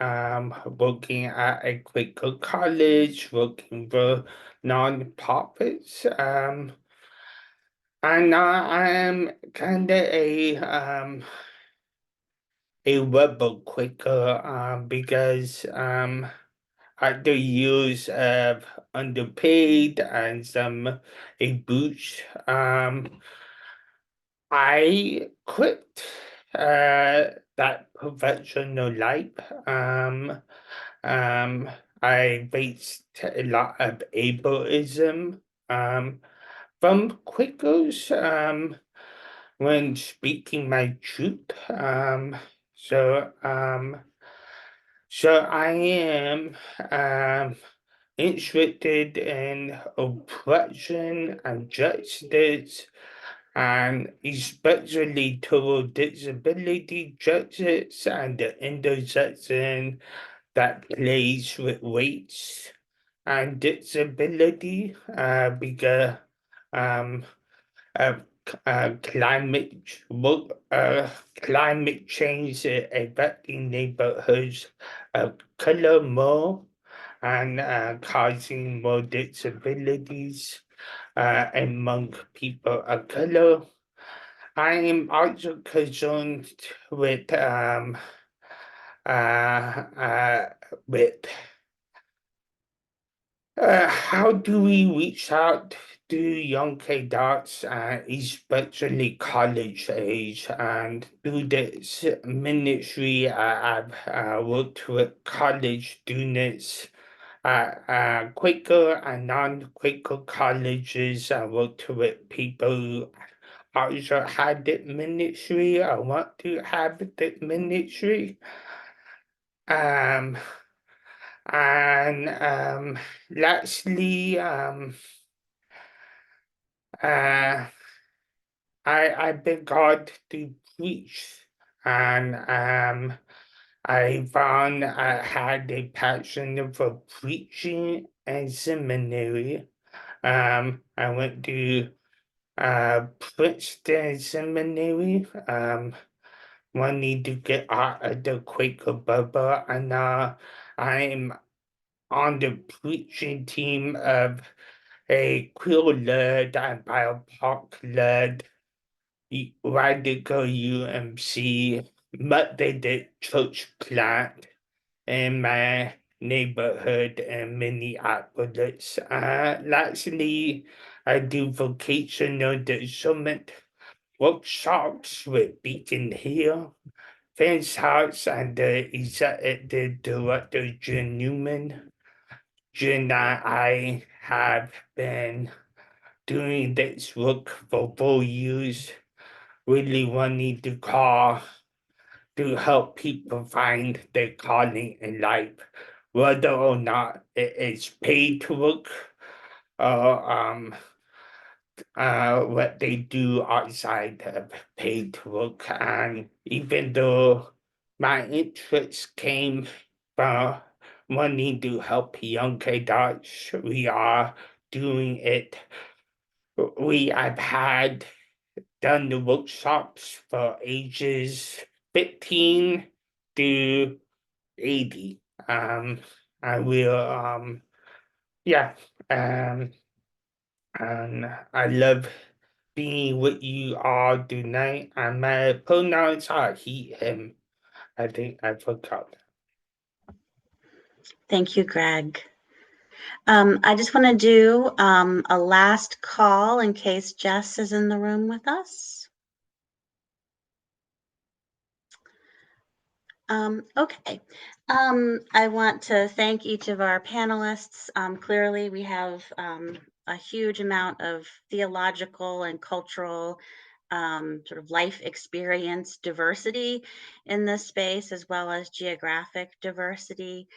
working at a Quaker college, working for nonprofits, and now I am kind of a rebel Quaker, because at the use of underpaid and some abuse. I quit that professional life. I faced a lot of ableism from Quakers when speaking my truth. So I am interested in oppression and justice, and especially toward disability justice and the intersection that plays with race and disability, because of climate change affecting neighborhoods of color more and causing more disabilities among people of color. I am also concerned with how do we reach out to young adults, especially college age, and through this ministry, I've worked with college students at Quaker and non-Quaker colleges. I worked with people who also had the ministry or want to have the ministry. And lastly, I beg God to preach, and I found I had a passion for preaching in seminary. I went to Princeton Seminary. Wanted to get out of the Quaker bubble, and I'm on the preaching team of a queer-led and BIPOC-led radical UMC Methodist church plant in my neighborhood in Minneapolis. Lastly, I do vocational discernment workshops with Beacon Hill, Fence House, and the executive director, Jen Newman. Jenna, I have been doing this work for 4 years, really wanting to call to help people find their calling in life, whether or not it is paid work or what they do outside of paid work. And even though my interest came from wanting to help young adults, we are doing it. We have had done the workshops for ages 15 to 80. I will yeah, um and I love being with you all tonight. And my pronouns are he, him. I think I forgot. Thank you, Greg. I just want to do a last call in case Jess is in the room with us. Okay. I want to thank each of our panelists. Clearly, we have a huge amount of theological and cultural sort of life experience diversity in this space, as well as geographic diversity.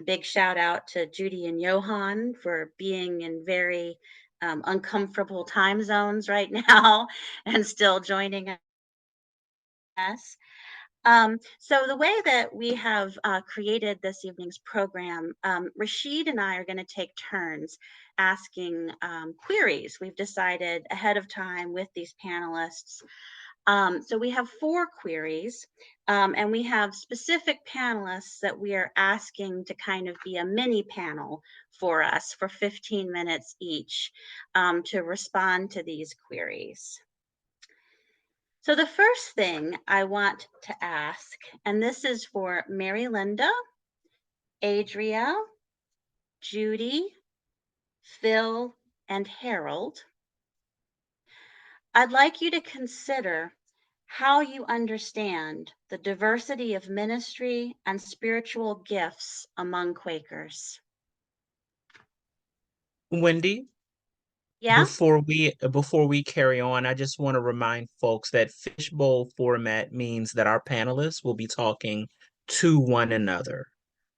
Big shout out to Judy and Johan for being in very uncomfortable time zones right now and still joining us. So the way that we have created this evening's program, Rashid and I are going to take turns asking queries. We've decided ahead of time with these panelists. So we have 4 queries, and we have specific panelists that we are asking to kind of be a mini panel for us for 15 minutes each to respond to these queries. So the first thing I want to ask, and this is for Mary Linda, Adria, Judy, Phil, and Harold. I'd like you to consider how you understand the diversity of ministry and spiritual gifts among Quakers. Wendy, Yeah? before we carry on, I just want to remind folks that fishbowl format means that our panelists will be talking to one another.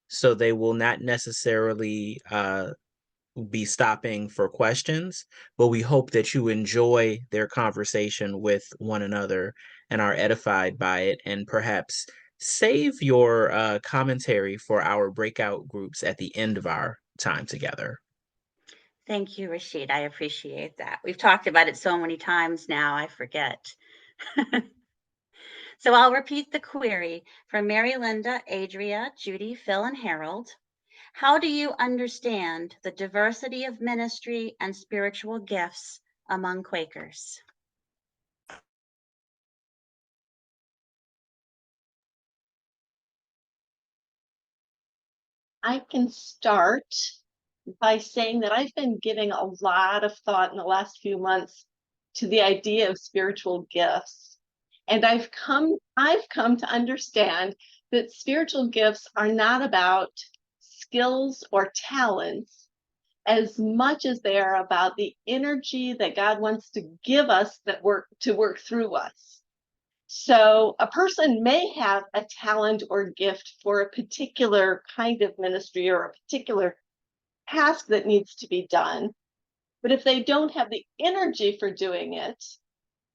So they will not necessarily be stopping for questions, but we hope that you enjoy their conversation with one another and are edified by it, and perhaps save your commentary for our breakout groups at the end of our time together. Thank you, Rashid. I appreciate that. We've talked about it so many times now, I forget. So I'll repeat the query for Mary Linda, Adria, Judy, Phil, and Harold. How do you understand the diversity of ministry and spiritual gifts among Quakers? I can start by saying that I've been giving a lot of thought in the last few months to the idea of spiritual gifts. And I've come to understand that spiritual gifts are not about skills or talents as much as they are about the energy that God wants to give us that work through us. So a person may have a talent or gift for a particular kind of ministry or a particular task that needs to be done. But if they don't have the energy for doing it,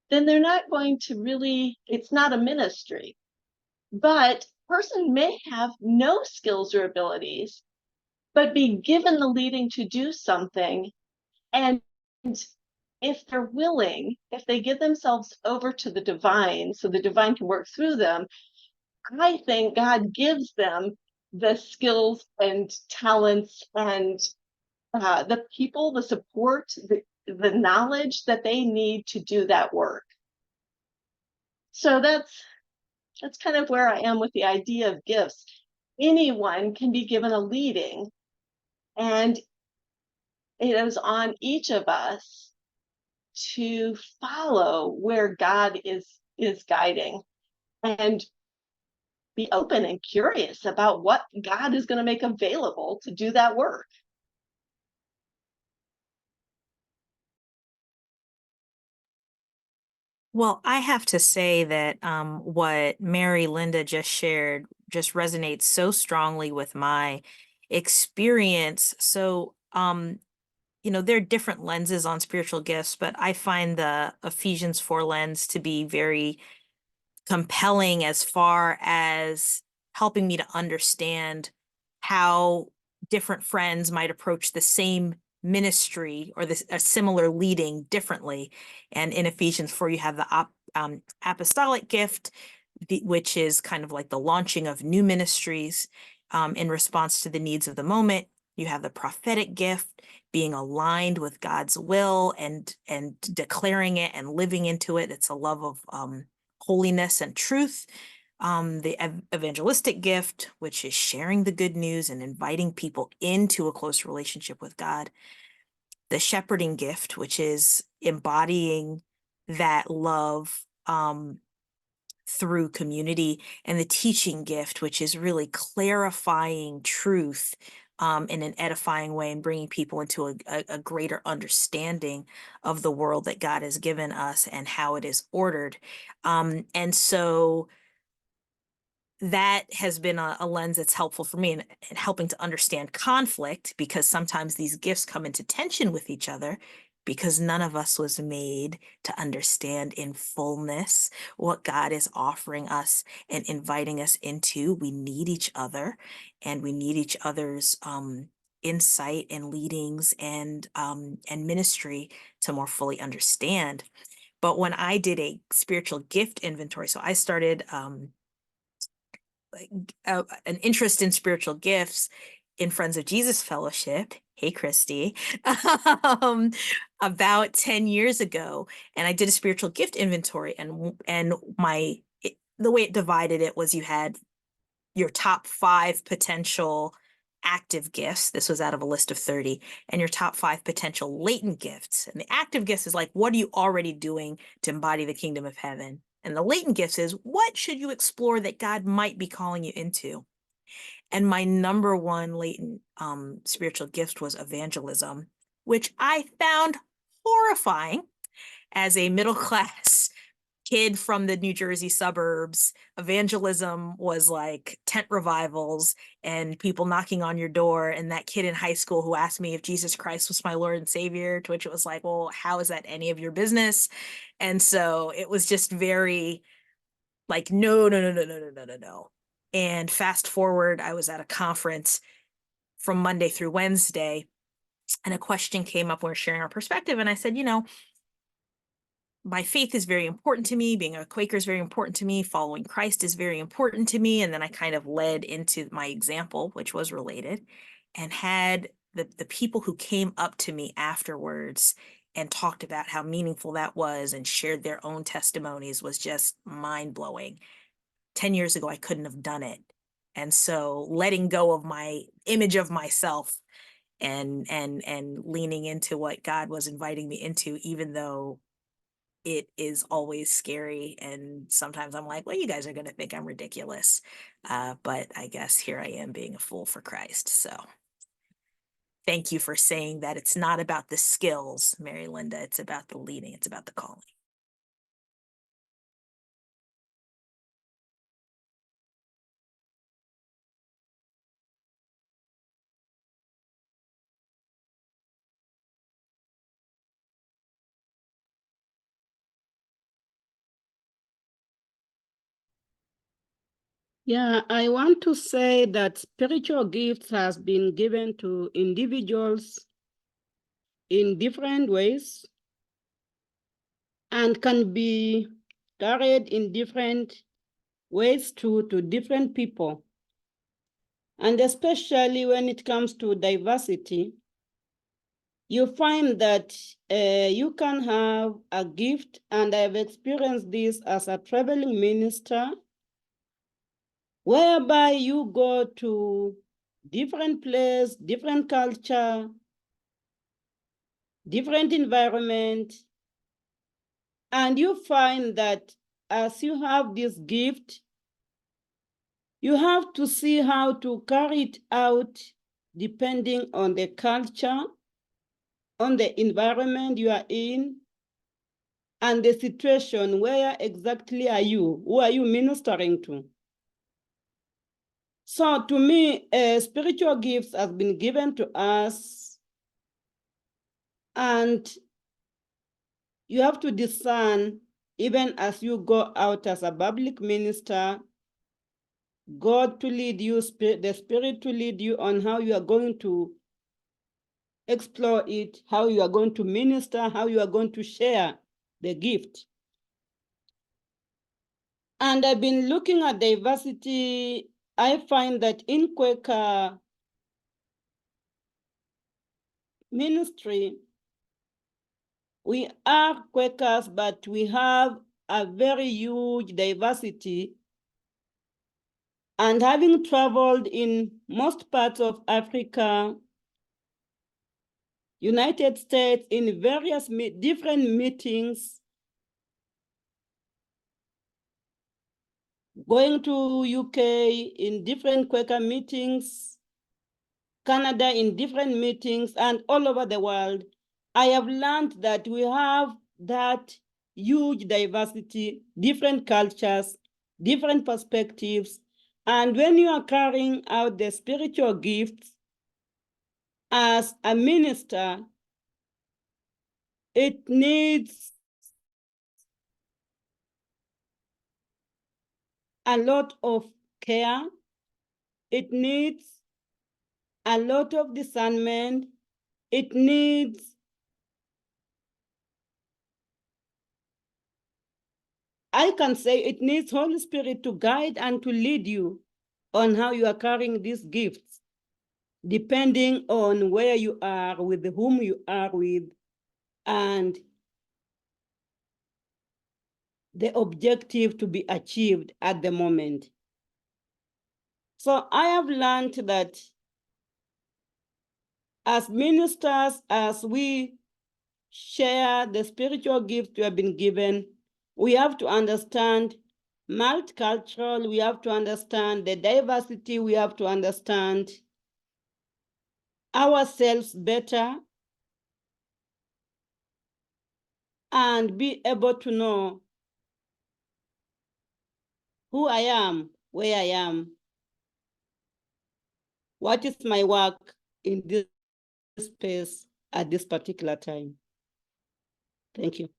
then they're not going to really, it's not a ministry. But a person may have no skills or abilities, but be given the leading to do something. And if they're willing, if they give themselves over to the divine, so the divine can work through them, I think God gives them the skills and talents and the people, the support, the knowledge that they need to do that work. So that's kind of where I am with the idea of gifts. Anyone can be given a leading, and it is on each of us to follow where God is guiding. And be open and curious about what God is going to make available to do that work. Well, I have to say that what Mary Linda just shared just resonates so strongly with my experience. So, you know, there are different lenses on spiritual gifts, but I find the Ephesians 4 lens to be very compelling as far as helping me to understand how different friends might approach the same ministry or a similar leading differently. And in Ephesians 4, you have the apostolic gift, which is kind of like the launching of new ministries in response to the needs of the moment. You have the prophetic gift, being aligned with God's will and declaring it and living into it. It's a love of holiness and truth. The evangelistic gift, which is sharing the good news and inviting people into a close relationship with God. The shepherding gift, which is embodying that love through community, and the teaching gift, which is really clarifying truth in an edifying way and bringing people into a greater understanding of the world that God has given us and how it is ordered. And so that has been a lens that's helpful for me in helping to understand conflict, because sometimes these gifts come into tension with each other because none of us was made to understand in fullness what God is offering us and inviting us into. We need each other, and we need each other's insight and leadings and ministry to more fully understand. But when I did a spiritual gift inventory, so I started an interest in spiritual gifts in Friends of Jesus Fellowship. Hey, Christy, about 10 years ago. And I did a spiritual gift inventory, and the way it divided it was you had your top 5 potential active gifts. This was out of a list of 30, and your top 5 potential latent gifts. And the active gifts is like, what are you already doing to embody the kingdom of heaven? And the latent gifts is, what should you explore that God might be calling you into? And my number one latent spiritual gift was evangelism, which I found horrifying as a middle-class kid from the New Jersey suburbs. Evangelism was like tent revivals and people knocking on your door, and that kid in high school who asked me if Jesus Christ was my Lord and Savior, to which it was like, well, how is that any of your business? And so it was just very like, no. And fast forward, I was at a conference from Monday through Wednesday, and a question came up when we were sharing our perspective. And I said, you know, my faith is very important to me. Being a Quaker is very important to me. Following Christ is very important to me. And then I kind of led into my example, which was related, and had the people who came up to me afterwards and talked about how meaningful that was and shared their own testimonies was just mind-blowing. 10 years ago, I couldn't have done it. And so letting go of my image of myself and leaning into what God was inviting me into, even though it is always scary. And sometimes I'm like, well, you guys are going to think I'm ridiculous. But I guess here I am being a fool for Christ. So thank you for saying that it's not about the skills, Mary Linda. It's about the leading. It's about the calling. Yeah, I want to say that spiritual gifts has been given to individuals in different ways and can be carried in different ways to different people. And especially when it comes to diversity, you find that you can have a gift, and I've experienced this as a traveling minister, whereby you go to different place, different culture, different environment, and you find that as you have this gift, You have to see how to carry it out depending on the culture, on the environment you are in, and the situation. Where exactly are you? Who are you ministering to? So to me, spiritual gifts have been given to us, and you have to discern, even as you go out as a public minister, God to lead you, the Spirit to lead you on how you are going to explore it, how you are going to minister, how you are going to share the gift. And I've been looking at diversity. I find that in Quaker ministry, we are Quakers, but we have a very huge diversity. And having traveled in most parts of Africa, United States, in various different meetings, going to UK in different Quaker meetings, Canada in different meetings, and all over the world, I have learned that we have that huge diversity, different cultures, different perspectives. And when you are carrying out the spiritual gifts as a minister, it needs a lot of care. It needs a lot of discernment. It needs I can say it needs Holy Spirit to guide and to lead you on how you are carrying these gifts, depending on where you are, with whom you are with, and the objective to be achieved at the moment. So I have learned that as ministers, as we share the spiritual gifts we have been given, we have to understand multicultural, we have to understand the diversity, we have to understand ourselves better, and be able to know who I am, where I am, what is my work in this space at this particular time. Thank you.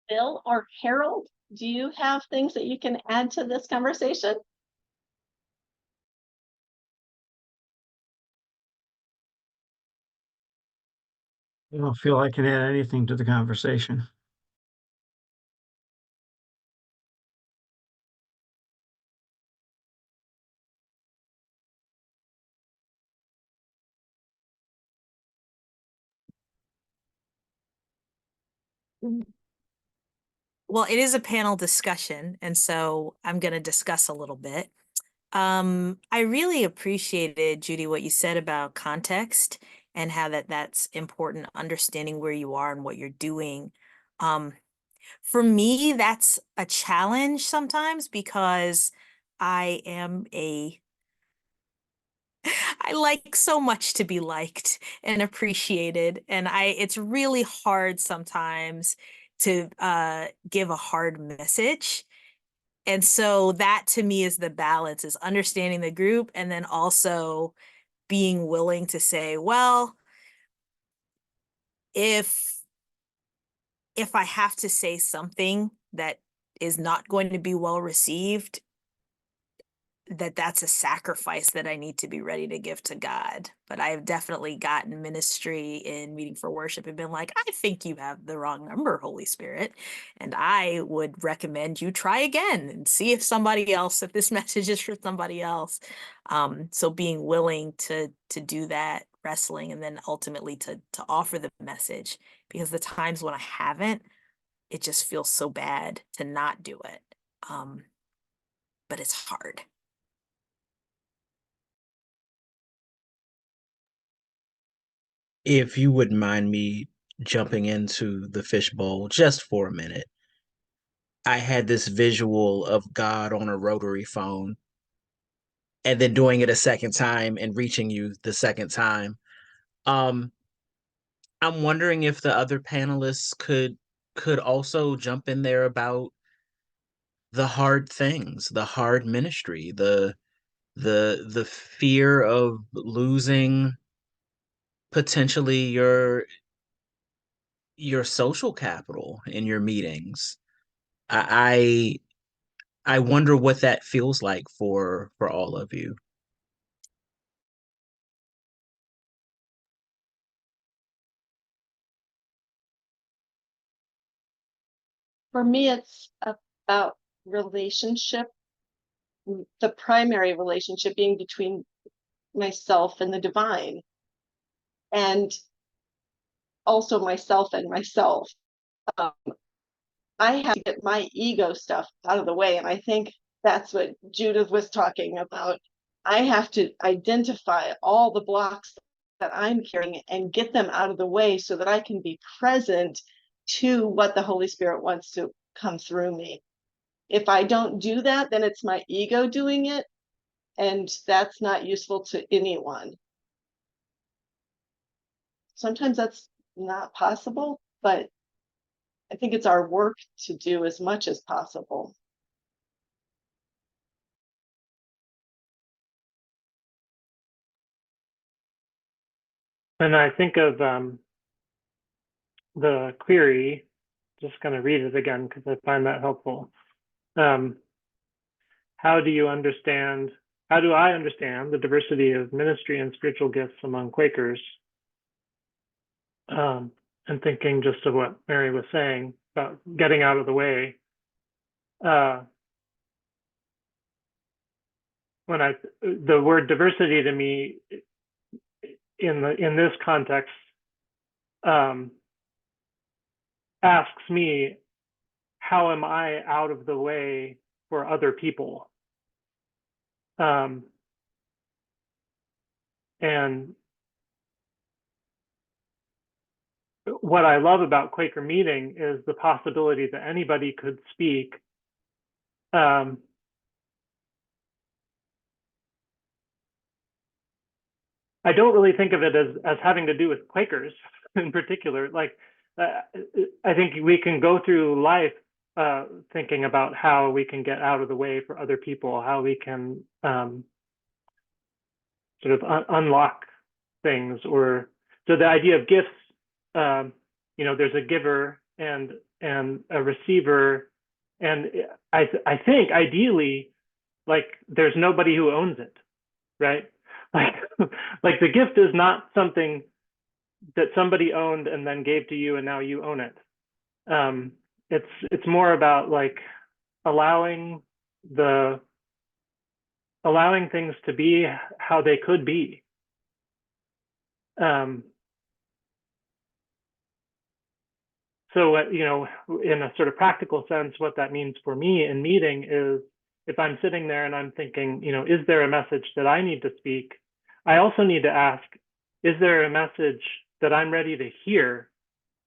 Bill or Harold, do you have things that you can add to this conversation? I don't feel I can add anything to the conversation. Well, it is a panel discussion, and so I'm going to discuss a little bit. I really appreciated, Judy, what you said about context and how that's important, understanding where you are and what you're doing. For me, that's a challenge sometimes because I am I like so much to be liked and appreciated, and it's really hard sometimes to give a hard message. And so that to me is the balance, is understanding the group and then also being willing to say, well, if I have to say something that is not going to be well received, that's a sacrifice that I need to be ready to give to God. But I have definitely gotten ministry in Meeting for Worship and been like, I think you have the wrong number, Holy Spirit. And I would recommend you try again and see if this message is for somebody else. So being willing to do that wrestling and then ultimately to offer the message, because the times when I haven't, it just feels so bad to not do it. But it's hard. If you wouldn't mind me jumping into the fishbowl just for a minute. I had this visual of God on a rotary phone and then doing it a second time and reaching you the second time. Um, I'm wondering if the other panelists could also jump in there about the hard things, the hard ministry, the fear of losing potentially your social capital in your meetings. I wonder what that feels like for all of you. For me, it's about relationship, the primary relationship being between myself and the divine, and also myself and myself. I have to get my ego stuff out of the way, and I think that's what Judith was talking about. I have to identify all the blocks that I'm carrying and get them out of the way so that I can be present to what the Holy Spirit wants to come through me. If I don't do that, then it's my ego doing it, and that's not useful to anyone. Sometimes that's not possible, but I think it's our work to do as much as possible. And I think of the query, just going to read it again because I find that helpful. How do I understand the diversity of ministry and spiritual gifts among Quakers? And thinking just of what Mary was saying about getting out of the way. The word diversity to me in this context asks me, how am I out of the way for other people? And what I love about Quaker Meeting is the possibility that anybody could speak. I don't really think of it as having to do with Quakers in particular. Like, I think we can go through life thinking about how we can get out of the way for other people, how we can sort of unlock things. Or so the idea of gifts, there's a giver and a receiver, and I think ideally, like, there's nobody who owns it, right? Like the gift is not something that somebody owned and then gave to you and now you own it. It's more about like allowing things to be how they could be. So, in a sort of practical sense, what that means for me in meeting is, if I'm sitting there and I'm thinking, is there a message that I need to speak? I also need to ask, is there a message that I'm ready to hear,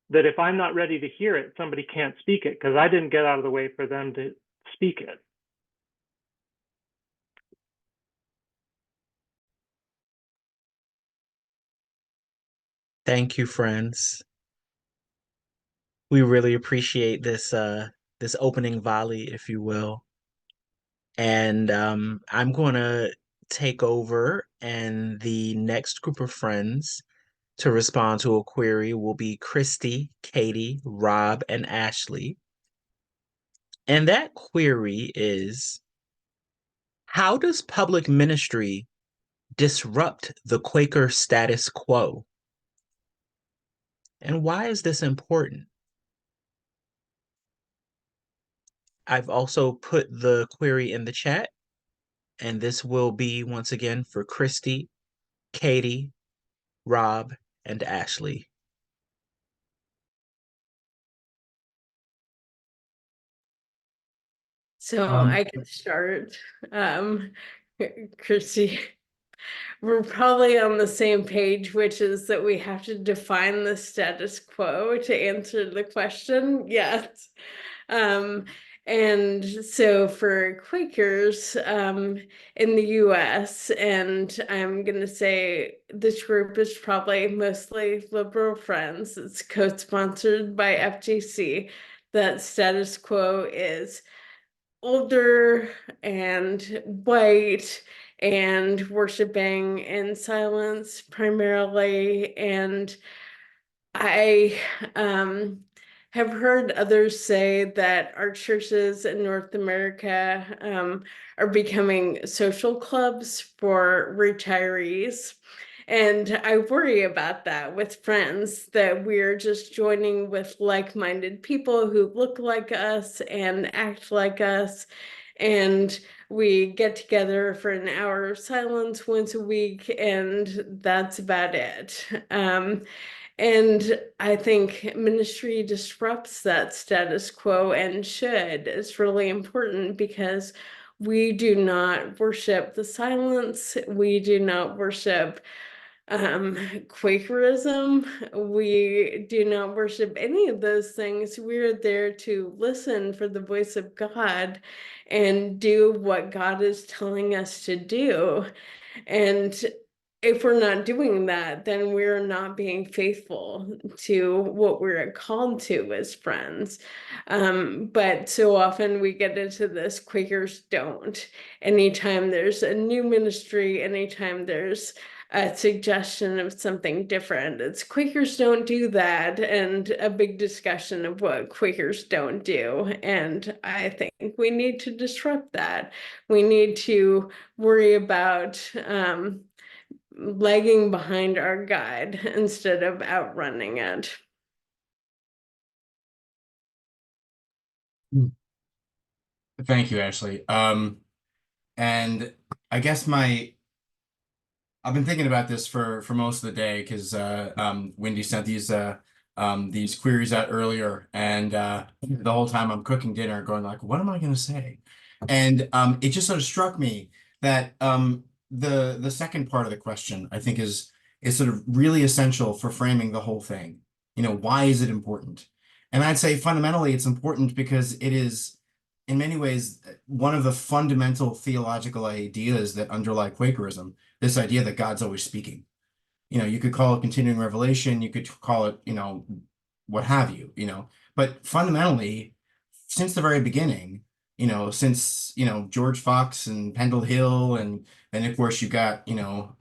that if I'm not ready to hear it, somebody can't speak it because I didn't get out of the way for them to speak it? Thank you, friends. We really appreciate this this opening volley, if you will. And I'm gonna take over, and the next group of friends to respond to a query will be Christy, Katie, Rob, and Ashley. And that query is, how does public ministry disrupt the Quaker status quo? And why is this important? I've also put the query in the chat, and this will be once again for Christy, Katie, Rob, and Ashley. So Um, I can start. Um, Chrissy, we're probably on the same page, which is that we have to define the status quo to answer the question. Yes. And so for Quakers in the US, and I'm going to say this group is probably mostly liberal friends, it's co-sponsored by FGC, that status quo is older and white and worshiping in silence primarily. And I have heard others say that our churches in North America are becoming social clubs for retirees. And I worry about that with friends, that we're just joining with like-minded people who look like us and act like us. And we get together for an hour of silence once a week, and that's about it. And I think ministry disrupts that status quo and should. It's really important because we do not worship the silence. We do not worship Quakerism. We do not worship any of those things. We're there to listen for the voice of God and do what God is telling us to do. And if we're not doing that, then we're not being faithful to what we're called to as friends. But so often we get into this, Quakers don't. Anytime there's a new ministry, anytime there's a suggestion of something different, it's Quakers don't do that, and a big discussion of what Quakers don't do. And I think we need to disrupt that. We need to worry about lagging behind our guide instead of outrunning it. Thank you, Ashley. And I guess I've been thinking about this for most of the day because Wendy sent these queries out earlier, and the whole time I'm cooking dinner, going like, what am I going to say? And it just sort of struck me that the second part of the question, I think, is sort of really essential for framing the whole thing. You know, why is it important? And I'd say fundamentally it's important because it is, in many ways, one of the fundamental theological ideas that underlie Quakerism, this idea that God's always speaking. You know, you could call it continuing revelation, you could call it, you know, what have you, you know, but fundamentally, since the very beginning, you know, since, you know, George Fox and Pendle Hill, and then of course you got, you know,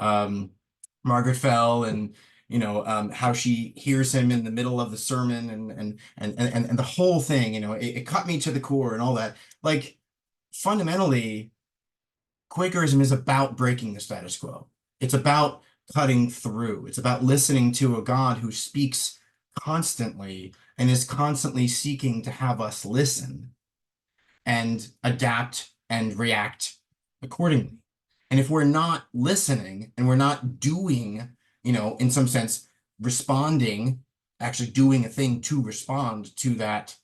Margaret Fell, and you know, how she hears him in the middle of the sermon, and the whole thing, you know, it cut me to the core and all that. Like, fundamentally, Quakerism is about breaking the status quo. It's about cutting through. It's about listening to a God who speaks constantly and is constantly seeking to have us listen and adapt and react accordingly. And if we're not listening and we're not doing, you know, in some sense, responding, actually doing a thing to respond to that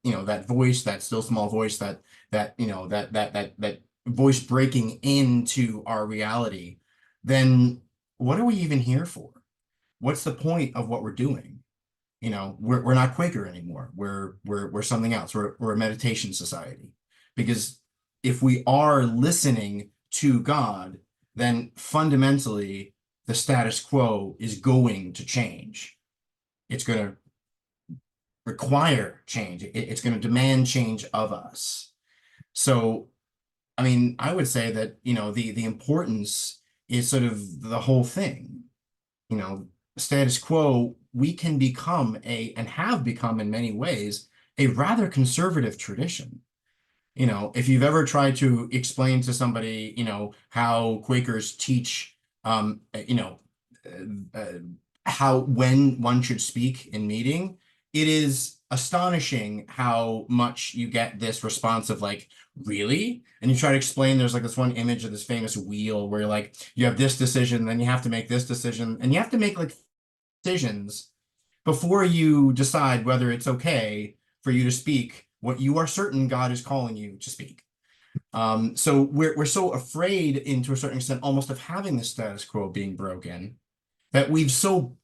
you know, that voice, that still small voice, that you know, that voice breaking into our reality, then what are we even here for? What's the point of what we're doing? You know, we're not Quaker anymore. We're something else. We're a meditation society. Because if we are listening to God, then fundamentally the status quo is going to change. It's going to require change. It's going to demand change of us. So, I mean, I would say that, you know, the importance is sort of the whole thing. You know, status quo, we can become and have become in many ways, a rather conservative tradition. You know, if you've ever tried to explain to somebody, you know, how Quakers teach, you know, when one should speak in meeting, it is astonishing how much you get this response of like, really? And you try to explain, there's like this one image of this famous wheel where like you have this decision, then you have to make this decision, and you have to make like decisions before you decide whether it's okay for you to speak what you are certain God is calling you to speak. So we're so afraid, to a certain extent, almost of having the status quo being broken, that we've so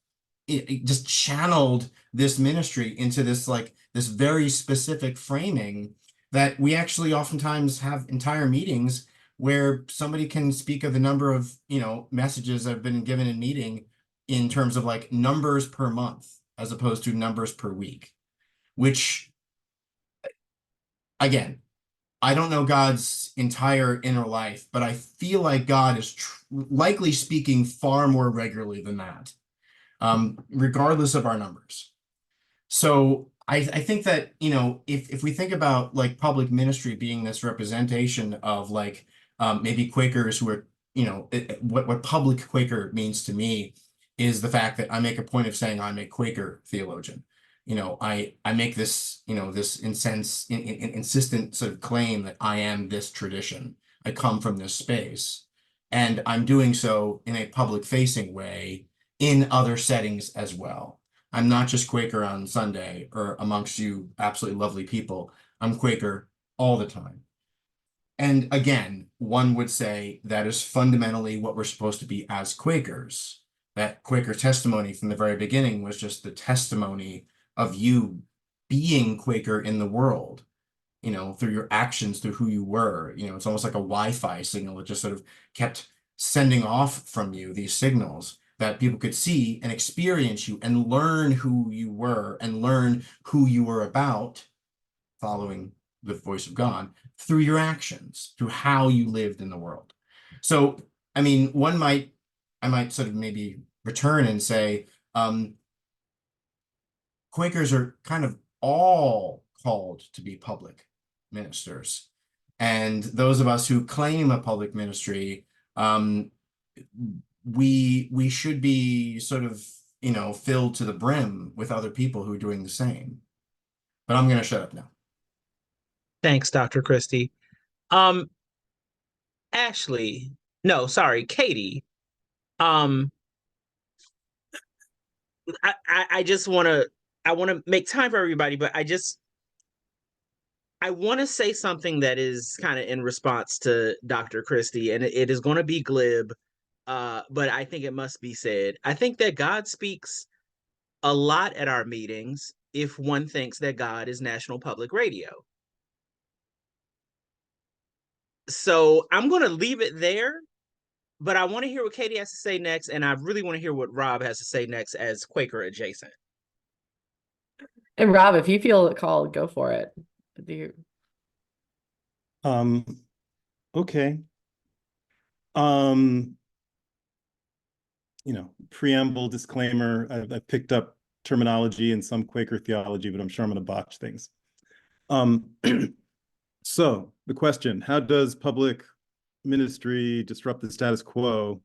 just channeled this ministry into this like this very specific framing that we actually oftentimes have entire meetings where somebody can speak of the number of messages that have been given in meeting in terms of like numbers per month as opposed to numbers per week, which again, I don't know God's entire inner life, but I feel like God is likely speaking far more regularly than that, regardless of our numbers. So I think that, if we think about like public ministry being this representation of like maybe Quakers who are, what public Quaker means to me is the fact that I make a point of saying I'm a Quaker theologian. I make this, this insistent sort of claim that I am this tradition. I come from this space, and I'm doing so in a public facing way in other settings as well. I'm not just Quaker on Sunday or amongst you absolutely lovely people. I'm Quaker all the time. And again, one would say that is fundamentally what we're supposed to be as Quakers. That Quaker testimony from the very beginning was just the testimony of you being Quaker in the world, through your actions, through who you were. It's almost like a Wi-Fi signal that just sort of kept sending off from you these signals that people could see and experience you and learn who you were and learn who you were about, following the voice of God, through your actions, through how you lived in the world. So, I mean, I might sort of maybe return and say, Quakers are kind of all called to be public ministers. And those of us who claim a public ministry, we should be sort of, filled to the brim with other people who are doing the same. But I'm going to shut up now. Thanks, Dr. Christie. Ashley, no, sorry, Katie. I just want to make time for everybody, but I want to say something that is kind of in response to Dr. Christie, and it is going to be glib, but I think it must be said. I think that God speaks a lot at our meetings if one thinks that God is National Public Radio. So I'm going to leave it there, but I want to hear what Katie has to say next, and I really want to hear what Rob has to say next as Quaker adjacent. And Rob, if you feel called, go for it. Okay. Preamble, disclaimer, I picked up terminology and some Quaker theology, but I'm sure I'm going to botch things. So the question, how does public ministry disrupt the status quo,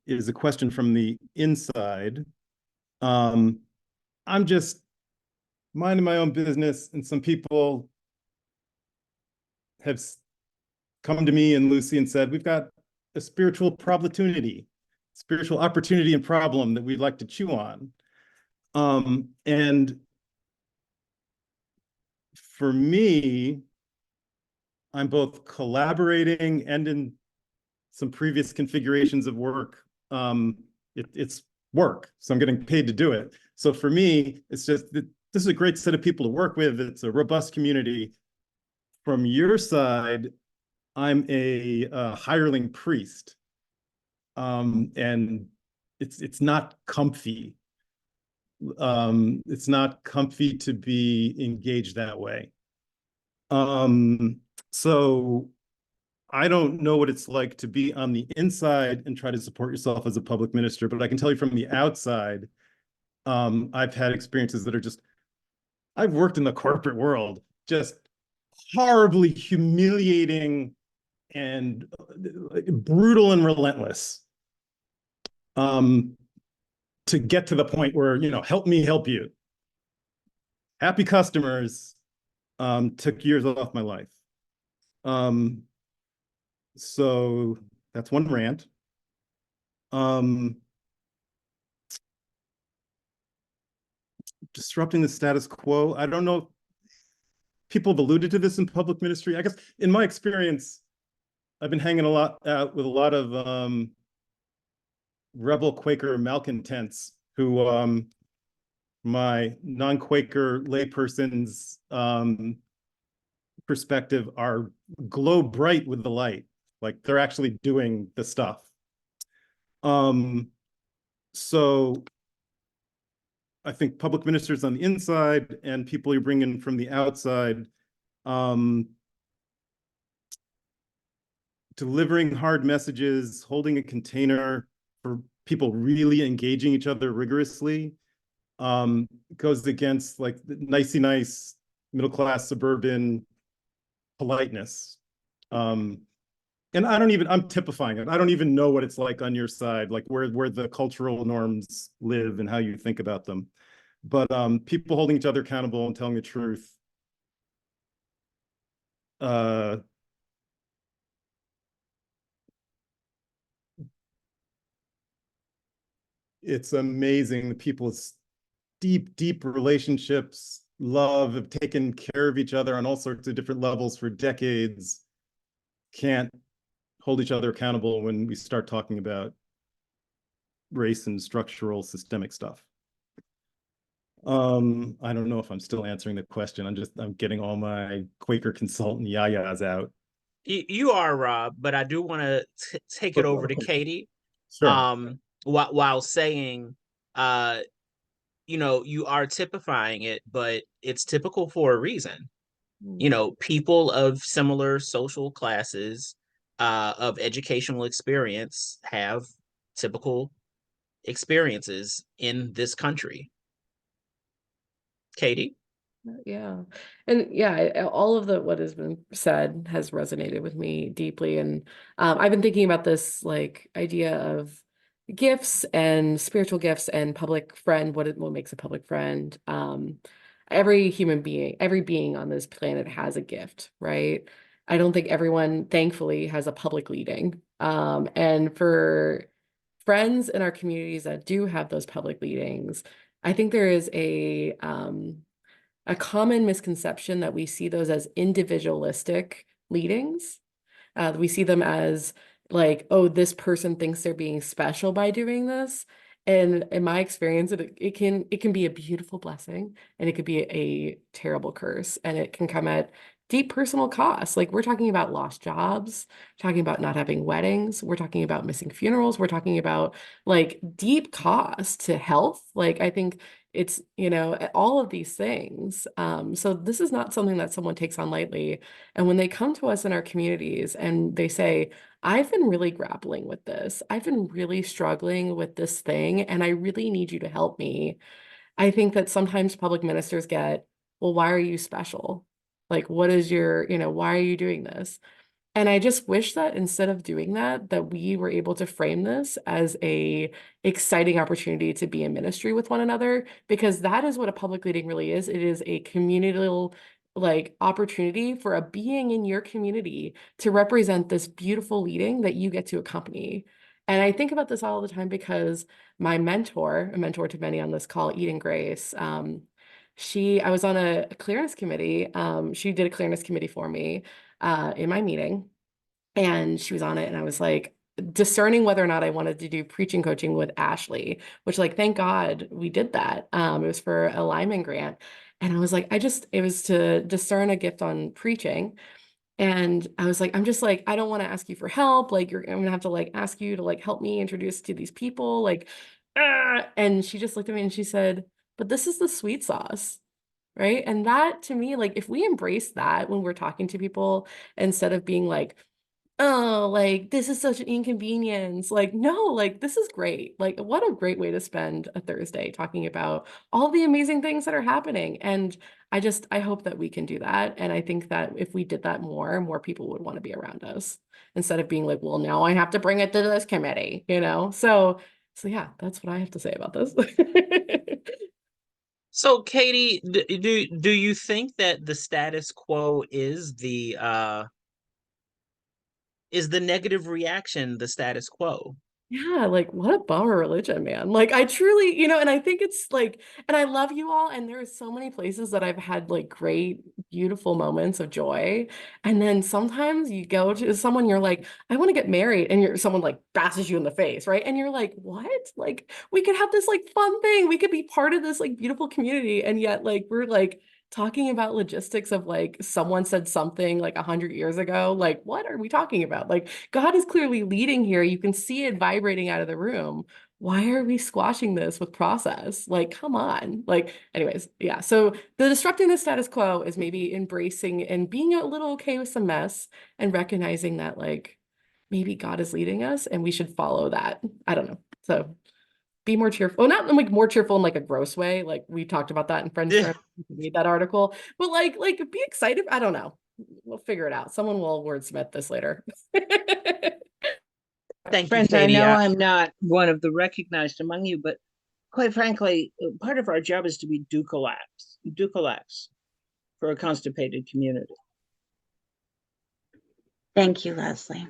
is a question from the inside. I'm just minding my own business, and some people have come to me and Lucy and said, we've got a spiritual opportunity and problem that we'd like to chew on. And for me, I'm both collaborating and in some previous configurations of work. It's work, so I'm getting paid to do it. So for me, it's just, this is a great set of people to work with. It's a robust community. From your side, I'm a hireling priest, and it's not comfy. It's not comfy to be engaged that way. So I don't know what it's like to be on the inside and try to support yourself as a public minister, but I can tell you from the outside, I've had experiences that are just, I've worked in the corporate world, just horribly humiliating and brutal and relentless, to get to the point where, help me help you. happy customers took years off my life. So that's one rant. Disrupting the status quo. I don't know if people have alluded to this in public ministry. I guess in my experience, I've been hanging a lot out with a lot of rebel Quaker malcontents who my non-Quaker layperson's perspective are glow bright with the light. Like they're actually doing the stuff. So I think public ministers on the inside and people you bring in from the outside, delivering hard messages, holding a container for people really engaging each other rigorously, goes against like the nicey nice middle-class suburban politeness. And I'm typifying it. I don't even know what it's like on your side, like where the cultural norms live and how you think about them. But people holding each other accountable and telling the truth. It's amazing the people's deep relationships, love, have taken care of each other on all sorts of different levels for decades, can't hold each other accountable when we start talking about race and structural systemic stuff. I don't know if I'm still answering the question. I'm getting all my Quaker consultant yayas out. You are, Rob, but I do want to take it over to Katie. Sure. While saying, you are typifying it, but it's typical for a reason. People of similar social classes, of educational experience have typical experiences in this country. Katie? Yeah. And yeah, all of what has been said has resonated with me deeply. And I've been thinking about this like idea of gifts and spiritual gifts and public friend, what makes a public friend. Every human being, every being on this planet has a gift, right? I don't think everyone, thankfully, has a public leading. And for friends in our communities that do have those public leadings, I think there is a common misconception that we see those as individualistic leadings. We see them as like, oh, this person thinks they're being special by doing this. And in my experience, it can be a beautiful blessing and it could be a terrible curse. And it can come at deep personal costs. Like we're talking about lost jobs, talking about not having weddings, we're talking about missing funerals, we're talking about like deep costs to health. Like I think it's, all of these things. So this is not something that someone takes on lightly. And when they come to us in our communities and they say, I've been really grappling with this, I've been really struggling with this thing, and I really need you to help me. I think that sometimes public ministers get, well, why are you special? Like, what is why are you doing this? And I just wish that instead of doing that, that we were able to frame this as a exciting opportunity to be in ministry with one another, because that is what a public leading really is. It is a communal like opportunity for a being in your community to represent this beautiful leading that you get to accompany. And I think about this all the time because my mentor, a mentor to many on this call, Eden Grace, I was on a clearance committee. She did a clearance committee for me in my meeting, and she was on it, and I was like discerning whether or not I wanted to do preaching coaching with Ashley, which like thank God we did that. It was for a Lyman grant, and I was like, it was to discern a gift on preaching. And I was like, I don't want to ask you for help. Like, I'm gonna have to like ask you to like help me introduce to these people. Like, and she just looked at me and she said, but this is the sweet sauce. Right. And that to me, like, if we embrace that when we're talking to people, instead of being like, oh, like, this is such an inconvenience. Like, no, like, this is great. Like, what a great way to spend a Thursday talking about all the amazing things that are happening. And I hope that we can do that. And I think that if we did that more people would want to be around us instead of being like, well, now I have to bring it to this committee, So yeah, that's what I have to say about this. So, Katie, do you think that the status quo is the negative reaction the status quo? Yeah, like what a bummer religion, man. Like I truly, and I think it's like, and I love you all, and there are so many places that I've had like great, beautiful moments of joy. And then sometimes you go to someone, you're like, I want to get married, and someone like bashes you in the face, right? And you're like, what? Like we could have this like fun thing. We could be part of this like beautiful community. And yet like we're like talking about logistics of like someone said something like 100 years ago. Like, what are we talking about? Like, God is clearly leading here. You can see it vibrating out of the room. Why are we squashing this with process? Like, come on. Like, anyways, yeah. So the disrupting the status quo is maybe embracing and being a little okay with some mess and recognizing that like maybe God is leading us and we should follow that. I don't know. So be more cheerful. Oh, not like more cheerful in like a gross way. Like we talked about that in Friends. Yeah. Read that article, but like be excited. I don't know. We'll figure it out. Someone will wordsmith this later. Thank you, Friends, I Katie. know I'm not one of the recognized among you, but quite frankly, part of our job is to be do collapse for a constipated community. Thank you, Leslie.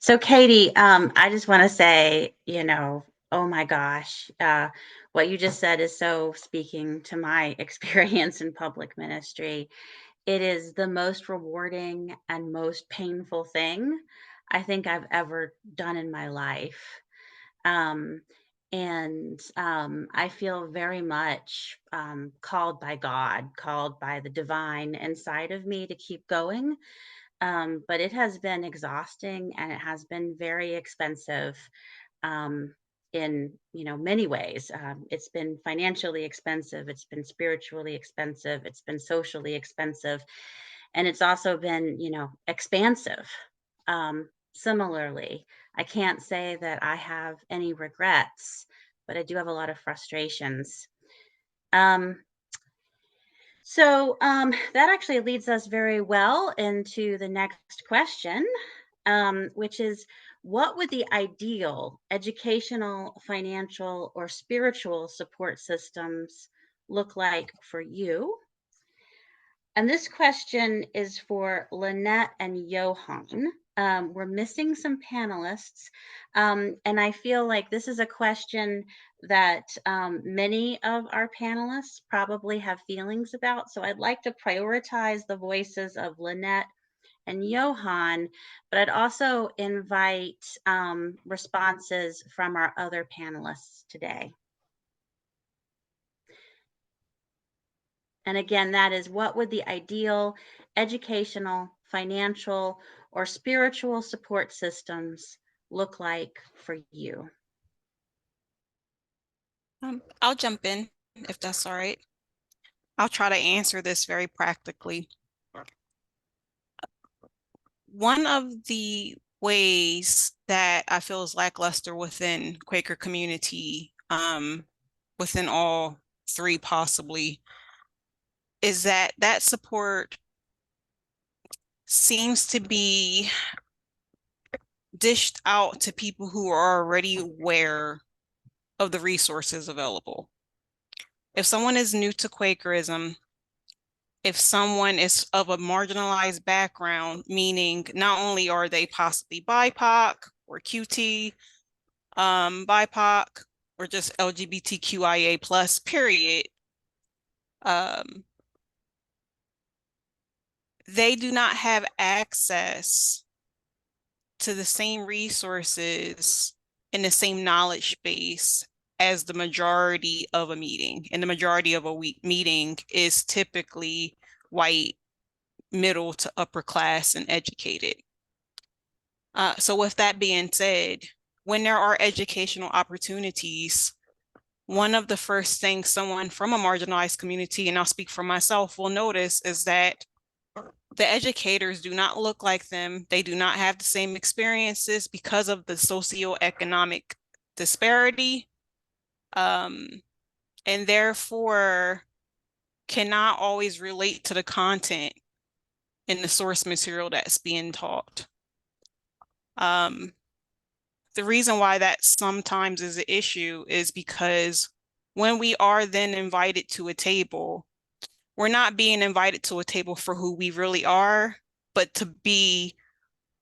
So Katie, I just want to say, oh my gosh, what you just said is so speaking to my experience in public ministry. It is the most rewarding and most painful thing I think I've ever done in my life. I feel very much called by God, called by the divine inside of me to keep going. But it has been exhausting and it has been very expensive in many ways. It's been financially expensive, it's been spiritually expensive, it's been socially expensive, and it's also been expansive. Similarly, I can't say that I have any regrets, but I do have a lot of frustrations. That actually leads us very well into the next question, which is, what would the ideal educational, financial, or spiritual support systems look like for you? And this question is for Lynette and Johan. We're missing some panelists, and I feel like this is a question that many of our panelists probably have feelings about. So I'd like to prioritize the voices of Lynette and Johan, but I'd also invite responses from our other panelists today. And again, that is, what would the ideal educational, financial, or spiritual support systems look like for you? I'll jump in if that's all right. I'll try to answer this very practically. One of the ways that I feel is lackluster within Quaker community, within all three possibly, is that support seems to be dished out to people who are already aware of the resources available. If someone is new to Quakerism, if someone is of a marginalized background, meaning not only are they possibly BIPOC or QT, BIPOC, or just LGBTQIA plus, period, they do not have access to the same resources and the same knowledge base as the majority of a meeting. And the majority of a meeting is typically white, middle to upper class, and educated. So with that being said, when there are educational opportunities, one of the first things someone from a marginalized community, and I'll speak for myself, will notice is that the educators do not look like them. They do not have the same experiences because of the socioeconomic disparity, and therefore cannot always relate to the content in the source material that's being taught. The reason why that sometimes is an issue is because when we are then invited to a table, we're not being invited to a table for who we really are, but to be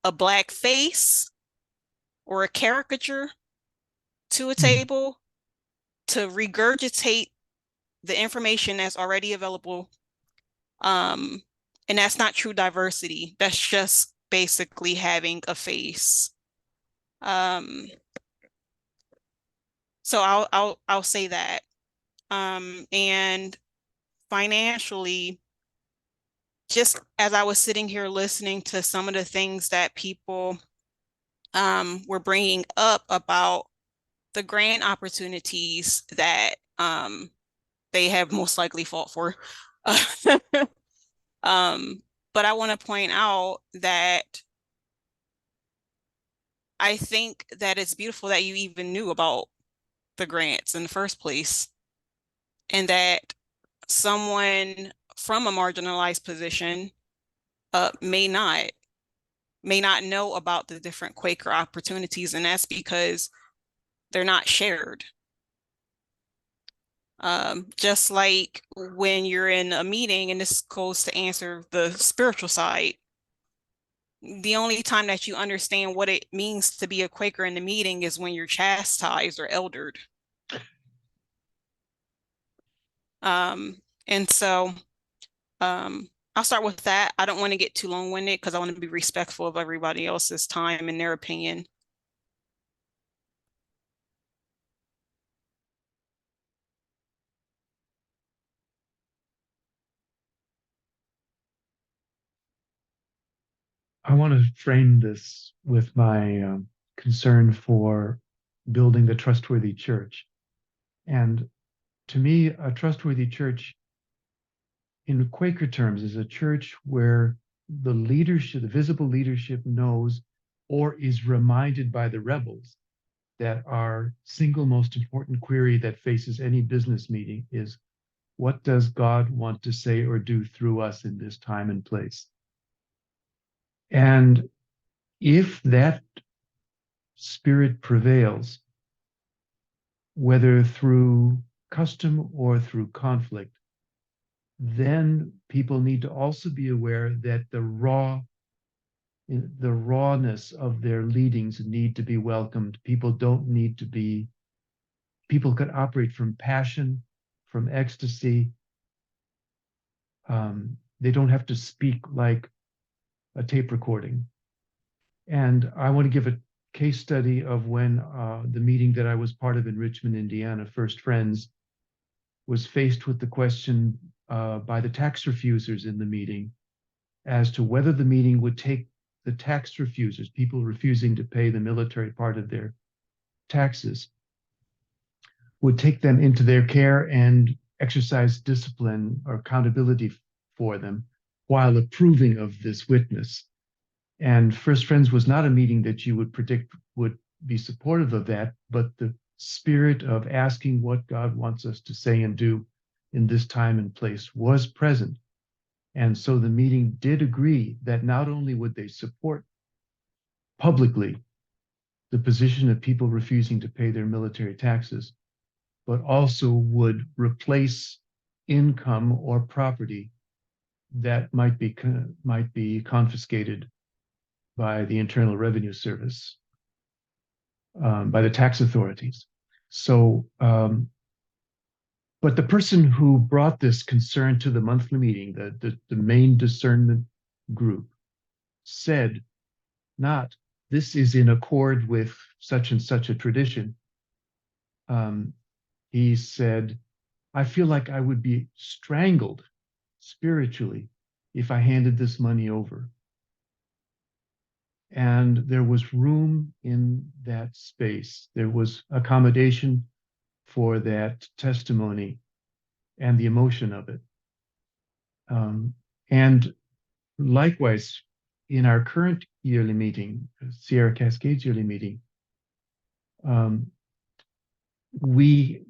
a Black face or a caricature to a table, to regurgitate the information that's already available. And that's not true diversity. That's just basically having a face. So I'll say that. And financially, just as I was sitting here listening to some of the things that people were bringing up about the grant opportunities that they have most likely fought for. But I want to point out that I think that it's beautiful that you even knew about the grants in the first place, and that someone from a marginalized position may not know about the different Quaker opportunities, and that's because they're not shared. Just like when you're in a meeting, and this goes to answer the spiritual side, the only time that you understand what it means to be a Quaker in the meeting is when you're chastised or eldered. And so I'll start with that. I don't want to get too long-winded because I want to be respectful of everybody else's time and their opinion. I want to frame this with my concern for building the trustworthy church. And to me, a trustworthy church in Quaker terms is a church where the leadership, the visible leadership knows or is reminded by the rebels that our single most important query that faces any business meeting is, what does God want to say or do through us in this time and place? And if that spirit prevails, whether through custom or through conflict, then people need to also be aware that the rawness of their leadings need to be welcomed. People can operate from passion, from ecstasy. They don't have to speak like a tape recording. And I want to give a case study of when the meeting that I was part of in Richmond, Indiana, First Friends, was faced with the question by the tax refusers in the meeting as to whether the meeting would take the tax refusers, people refusing to pay the military part of their taxes, would take them into their care and exercise discipline or accountability for them while approving of this witness. And First Friends was not a meeting that you would predict would be supportive of that, but the spirit of asking what God wants us to say and do in this time and place was present. And so the meeting did agree that not only would they support publicly the position of people refusing to pay their military taxes, but also would replace income or property that might be confiscated by the Internal Revenue Service, by the tax authorities. So, but the person who brought this concern to the monthly meeting, the main discernment group, said not, this is in accord with such and such a tradition. He said, I feel like I would be strangled spiritually if I handed this money over. And there was room in that space. There was accommodation for that testimony and the emotion of it. And likewise, in our current yearly meeting, Sierra Cascades yearly meeting, we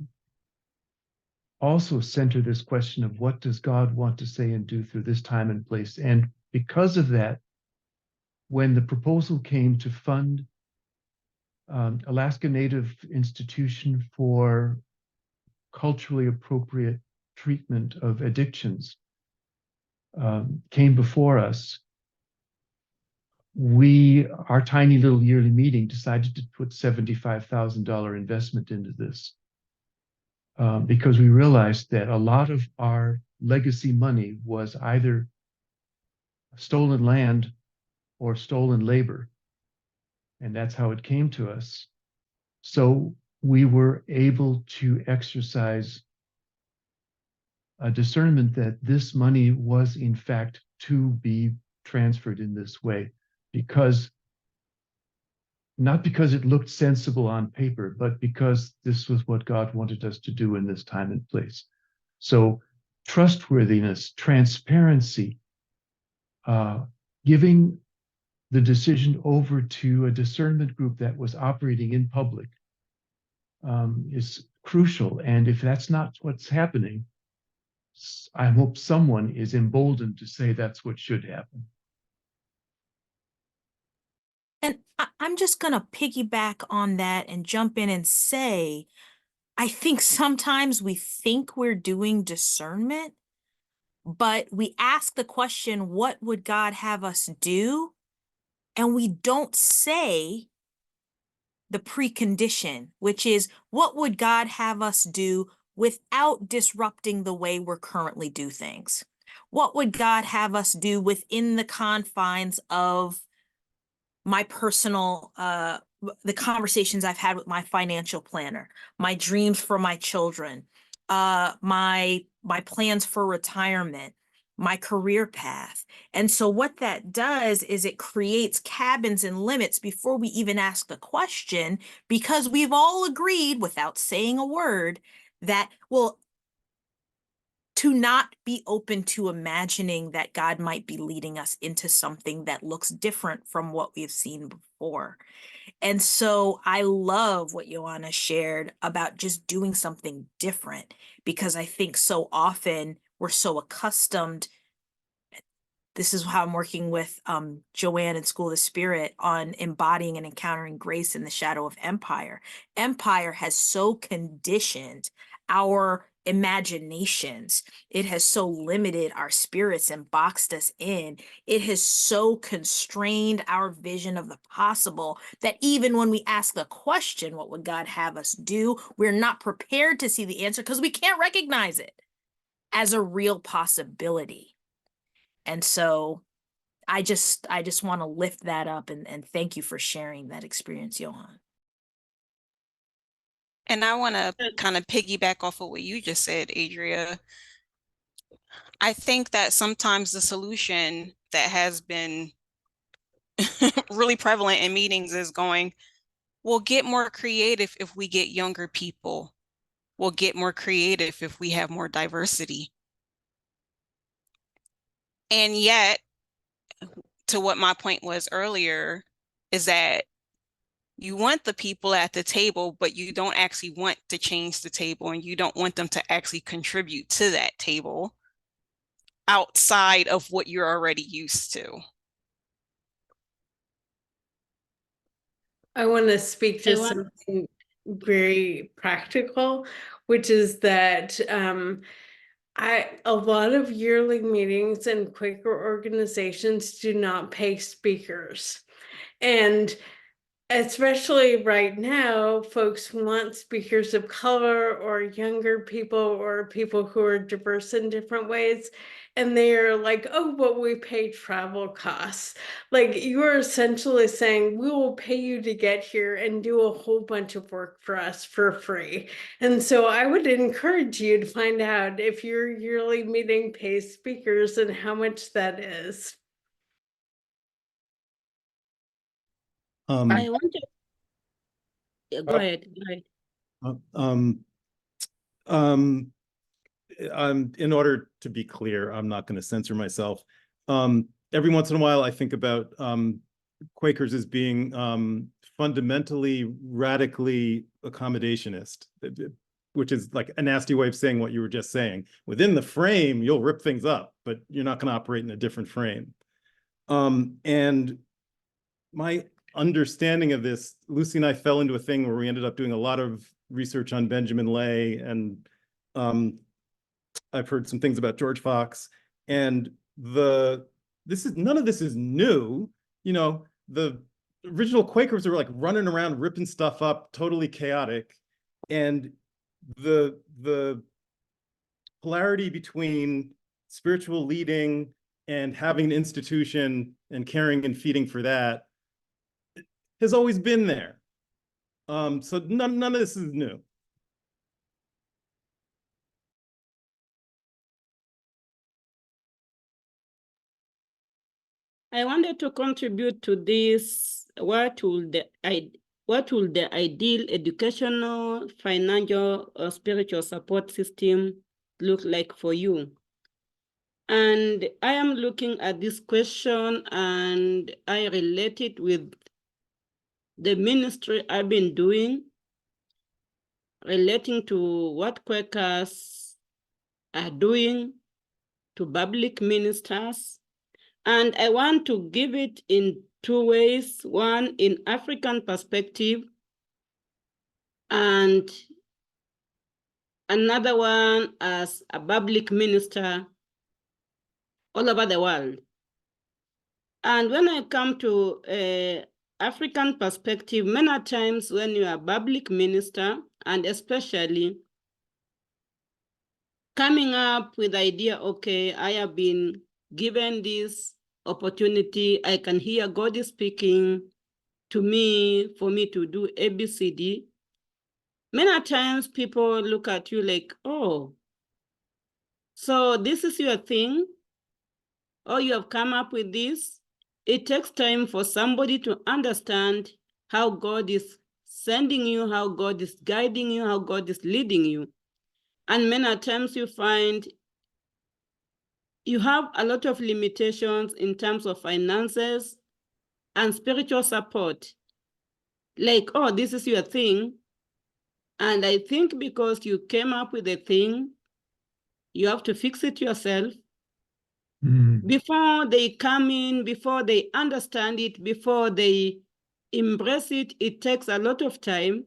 also center this question of what does God want to say and do through this time and place. And because of that, when the proposal came to fund Alaska Native Institution for culturally appropriate treatment of addictions came before us, our tiny little yearly meeting decided to put $75,000 investment into this because we realized that a lot of our legacy money was either stolen land or stolen labor. And that's how it came to us. So we were able to exercise a discernment that this money was in fact to be transferred in this way, not because it looked sensible on paper, but because this was what God wanted us to do in this time and place. So trustworthiness, transparency, giving the decision over to a discernment group that was operating in public is crucial. And if that's not what's happening, I hope someone is emboldened to say that's what should happen. And I'm just going to piggyback on that and jump in and say, I think sometimes we think we're doing discernment, but we ask the question, what would God have us do? And we don't say the precondition, which is, what would God have us do without disrupting the way we're currently do things? What would God have us do within the confines of my personal, the conversations I've had with my financial planner, my dreams for my children, my plans for retirement, my career path. And so what that does is it creates cabins and limits before we even ask the question, because we've all agreed without saying a word that, well, to not be open to imagining that God might be leading us into something that looks different from what we've seen before. And so I love what Joanna shared about just doing something different, because I think so often we're so accustomed. This is how I'm working with Joanne and School of the Spirit on embodying and encountering grace in the shadow of empire. Empire has so conditioned our imaginations. It has so limited our spirits and boxed us in. It has so constrained our vision of the possible that even when we ask the question, what would God have us do? We're not prepared to see the answer because we can't recognize it as a real possibility. And so I just want to lift that up and thank you for sharing that experience, Johan. And I want to kind of piggyback off of what you just said, Adria. I think that sometimes the solution that has been really prevalent in meetings is going, we'll get more creative if we get younger people. We'll get more creative if we have more diversity. And yet, to what my point was earlier, is that you want the people at the table, but you don't actually want to change the table, and you don't want them to actually contribute to that table outside of what you're already used to. I want to speak to something very practical, which is that a lot of yearly meetings in Quaker organizations do not pay speakers. And especially right now, folks want speakers of color or younger people or people who are diverse in different ways. And they're like, oh, but we pay travel costs. Like, you're essentially saying, we will pay you to get here and do a whole bunch of work for us for free. And so I would encourage you to find out if your yearly meeting pays speakers and how much that is. I want to go ahead. In order to be clear, I'm not going to censor myself. Every once in a while, I think about Quakers as being fundamentally, radically accommodationist, which is like a nasty way of saying what you were just saying. Within the frame, you'll rip things up, but you're not going to operate in a different frame. And my understanding of this, Lucy and I fell into a thing where we ended up doing a lot of research on Benjamin Lay and I've heard some things about George Fox, and none of this is new. You know, the original Quakers were like running around ripping stuff up, totally chaotic, and the polarity between spiritual leading and having an institution and caring and feeding for that has always been there. So none of this is new. I wanted to contribute to this. What will the ideal educational, financial, or spiritual support system look like for you? And I am looking at this question and I relate it with the ministry I've been doing, relating to what Quakers are doing to public ministers. And I want to give it in two ways, one in African perspective and another one as a public minister all over the world. And when I come to African perspective, many times when you are a public minister, and especially coming up with the idea, okay, I have been given this opportunity, I can hear God is speaking to me, for me to do ABCD. Many times people look at you like, oh, so this is your thing? Oh, you have come up with this? It takes time for somebody to understand how God is sending you, how God is guiding you, how God is leading you. And many times you find you have a lot of limitations in terms of finances and spiritual support. Like, oh, this is your thing. And I think because you came up with a thing, you have to fix it yourself. Before they come in, before they understand it, before they embrace it, it takes a lot of time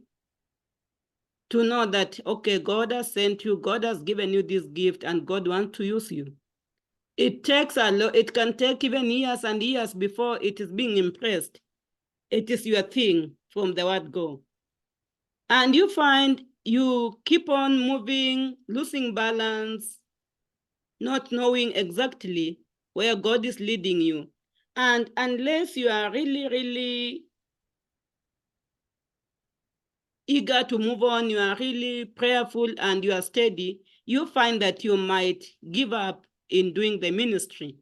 to know that, okay, God has sent you, God has given you this gift, and God wants to use you. It takes a lot, it can take even years and years before it is being impressed. It is your thing from the word go. And you find you keep on moving, losing balance, not knowing exactly where God is leading you. And unless you are really, really eager to move on, you are really prayerful and you are steady, you find that you might give up in doing the ministry.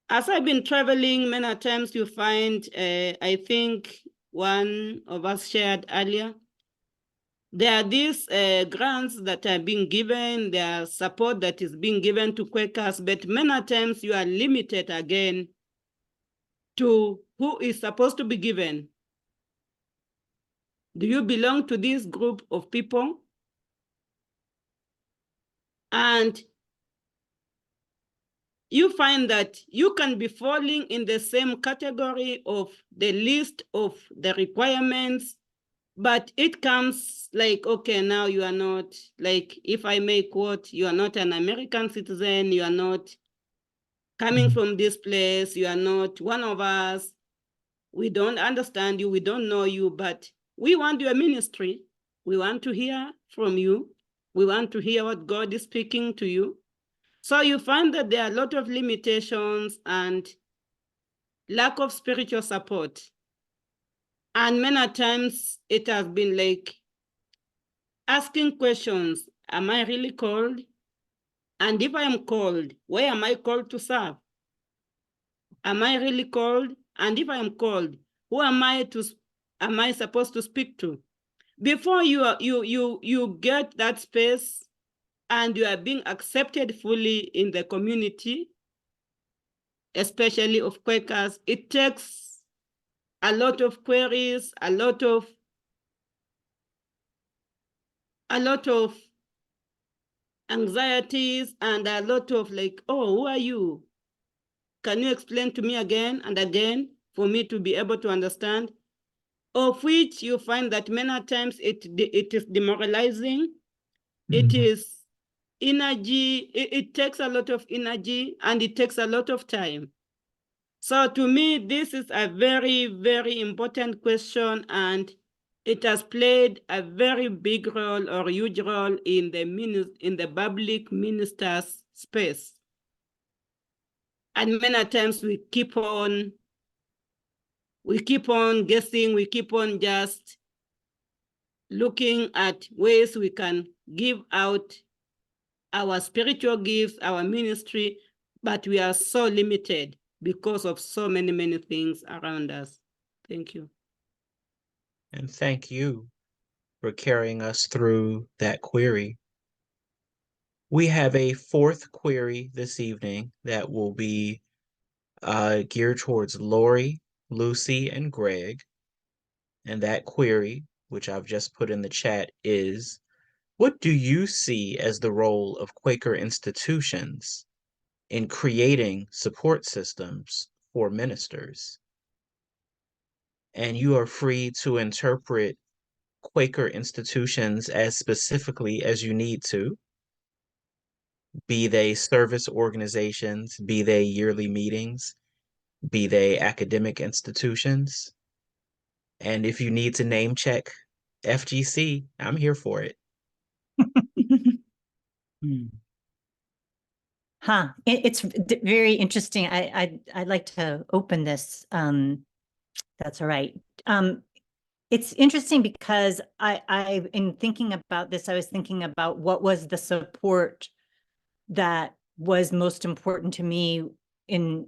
As I've been traveling, many times you find, I think one of us shared earlier, there are these grants that are being given, there are support that is being given to Quakers, but many times you are limited again to who is supposed to be given. Do you belong to this group of people? And you find that you can be falling in the same category of the list of the requirements, but it comes like, okay, now you are not, like, if I may quote, you are not an American citizen, you are not coming from this place, you are not one of us, we don't understand you, we don't know you, but we want your ministry. We want to hear from you. We want to hear what God is speaking to you. So you find that there are a lot of limitations and lack of spiritual support. And many times it has been like asking questions, am I really called? And if I am called, where am I called to serve? Am I really called? And if I am called, who am I supposed to speak to? Before you get that space and you are being accepted fully in the community, especially of Quakers, it takes a lot of queries, a lot of anxieties, and a lot of like, oh, who are you? Can you explain to me again and again for me to be able to understand? Of which you find that many times it is demoralizing. It is energy, it takes a lot of energy and it takes a lot of time. So to me, this is a very, very important question, and it has played a very big role or huge role in the public ministers space. And many times we keep on guessing, we keep on just looking at ways we can give out our spiritual gifts, our ministry, but we are so limited because of so many, many things around us. Thank you. And thank you for carrying us through that query. We have a fourth query this evening that will be geared towards Lori, Lucy, and Greg. And that query, which I've just put in the chat, is: what do you see as the role of Quaker institutions in creating support systems for ministers? And you are free to interpret Quaker institutions as specifically as you need to, be they service organizations, be they yearly meetings, be they academic institutions. And if you need to name check FGC, I'm here for it. It's very interesting. I'd like to open this. That's all right. It's interesting because in thinking about this, I was thinking about what was the support that was most important to me when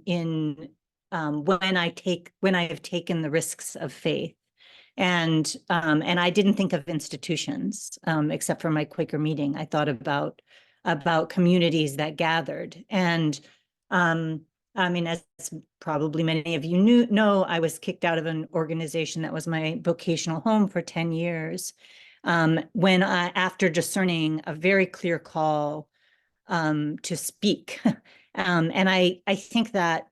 I have taken the risks of faith. And I didn't think of institutions, except for my Quaker meeting. I thought about communities that gathered. And I mean, as probably many of you know, I was kicked out of an organization that was my vocational home for 10 years. After discerning a very clear call to speak. And I think that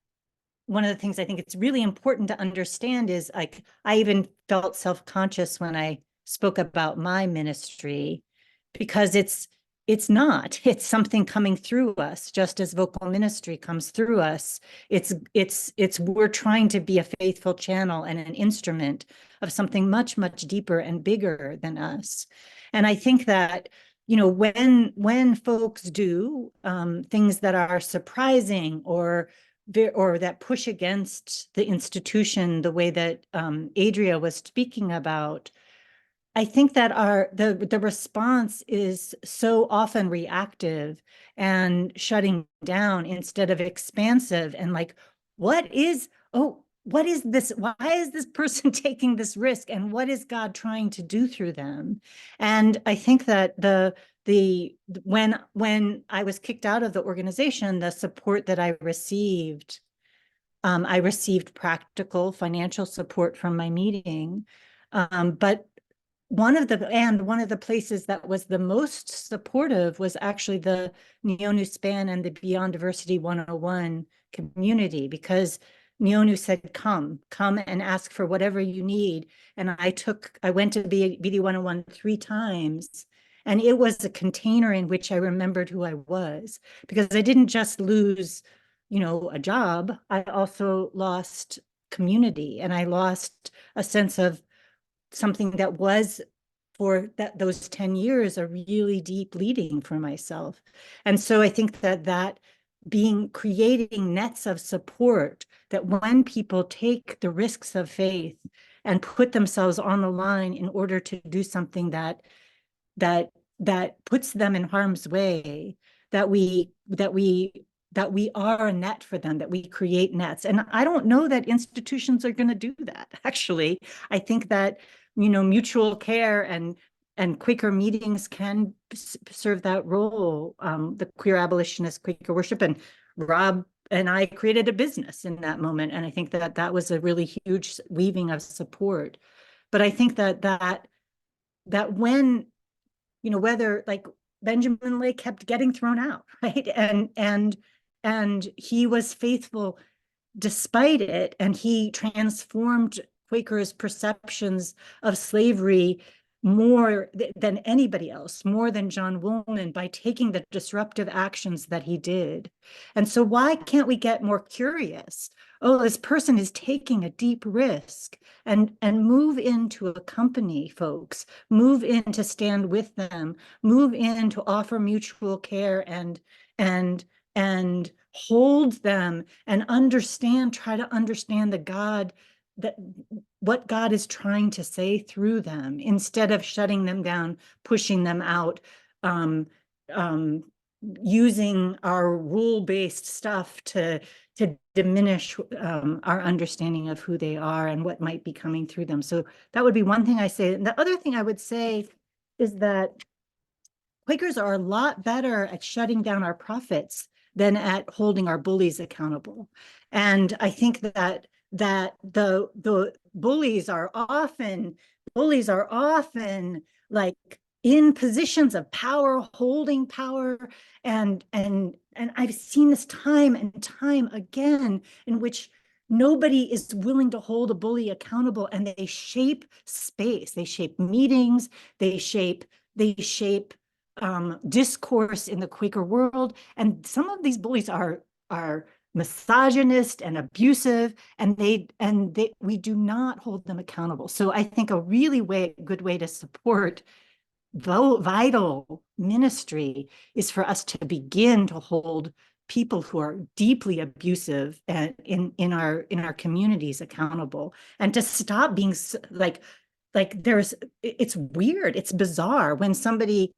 one of the things I think it's really important to understand is, like, I even felt self-conscious when I spoke about my ministry, because it's something coming through us, just as vocal ministry comes through us. We're trying to be a faithful channel and an instrument of something much, much deeper and bigger than us. And I think that, you know, when folks do things that are surprising or that push against the institution, the way that Adria was speaking about, I think that the response is so often reactive and shutting down instead of expansive and like, what is this? Why is this person taking this risk? And what is God trying to do through them? And I think that when I was kicked out of the organization, the support that I received practical financial support from my meeting, but one of the places that was the most supportive was actually the Neonu Span and the Beyond Diversity 101 community, because Neonu said, come and ask for whatever you need. And I went to BD 101 3 times, and it was a container in which I remembered who I was, because I didn't just lose, you know, a job. I also lost community, and I lost a sense of something that was, for those 10 years, a really deep leading for myself. And so I think that creating nets of support, that when people take the risks of faith and put themselves on the line in order to do something that puts them in harm's way, that we are a net for them, that we create nets. And I don't know that institutions are going to do that. Actually, I think that, you know, mutual care and Quaker meetings can serve that role. The Queer Abolitionist Quaker Worship, and Rob and I created a business in that moment. And I think that was a really huge weaving of support. But I think that when, you know, whether, like, Benjamin Lay kept getting thrown out, right? And he was faithful despite it, and he transformed Quakers' perceptions of slavery, more than anybody else, more than John Woolman, by taking the disruptive actions that he did. And so why can't we get more curious? Oh, this person is taking a deep risk, and move in to accompany folks, move in to stand with them, move in to offer mutual care and hold them and understand, try to understand the God that what God is trying to say through them, instead of shutting them down, pushing them out, using our rule-based stuff to diminish our understanding of who they are and what might be coming through them. So that would be one thing I say. And the other thing I would say is that Quakers are a lot better at shutting down our prophets than at holding our bullies accountable. And I think that the bullies are often like in positions of power, holding power, and I've seen this time and time again, in which nobody is willing to hold a bully accountable, and they shape space, they shape meetings, they shape discourse in the Quaker world. And some of these bullies are misogynist and abusive, and we do not hold them accountable. So I think a really good way to support vital ministry is for us to begin to hold people who are deeply abusive and in our communities accountable, and to stop being like it's weird, it's bizarre when somebody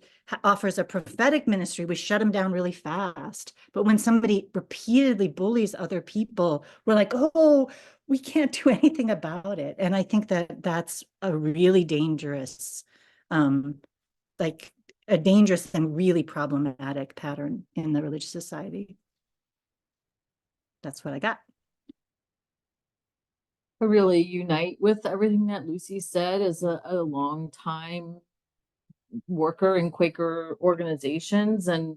offers a prophetic ministry, we shut them down really fast. But when somebody repeatedly bullies other people, we're like, oh, we can't do anything about it. And I think that that's a really dangerous, like a dangerous and really problematic pattern in the religious society. That's what I got. I really unite with everything that Lucy said. As a long time worker in Quaker organizations, and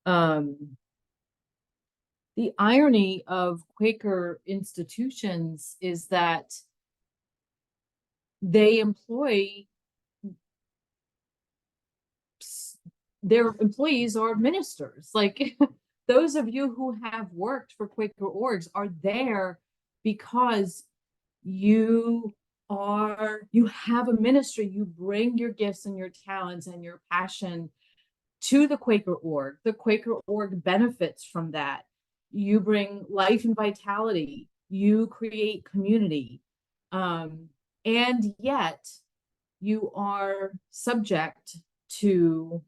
the irony of Quaker institutions is that they employ, their employees are ministers. Like those of you who have worked for Quaker orgs are there because you have a ministry, you bring your gifts and your talents and your passion to the Quaker org. The Quaker org benefits from that. You bring life and vitality, you create community, and yet you are subject to,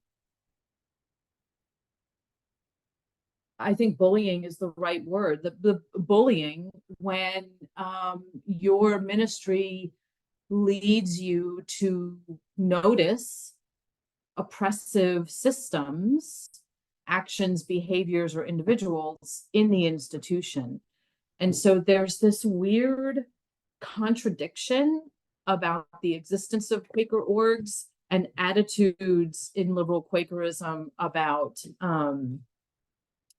I think bullying is the right word, the bullying when your ministry leads you to notice oppressive systems, actions, behaviors, or individuals in the institution. And so there's this weird contradiction about the existence of Quaker orgs and attitudes in liberal Quakerism about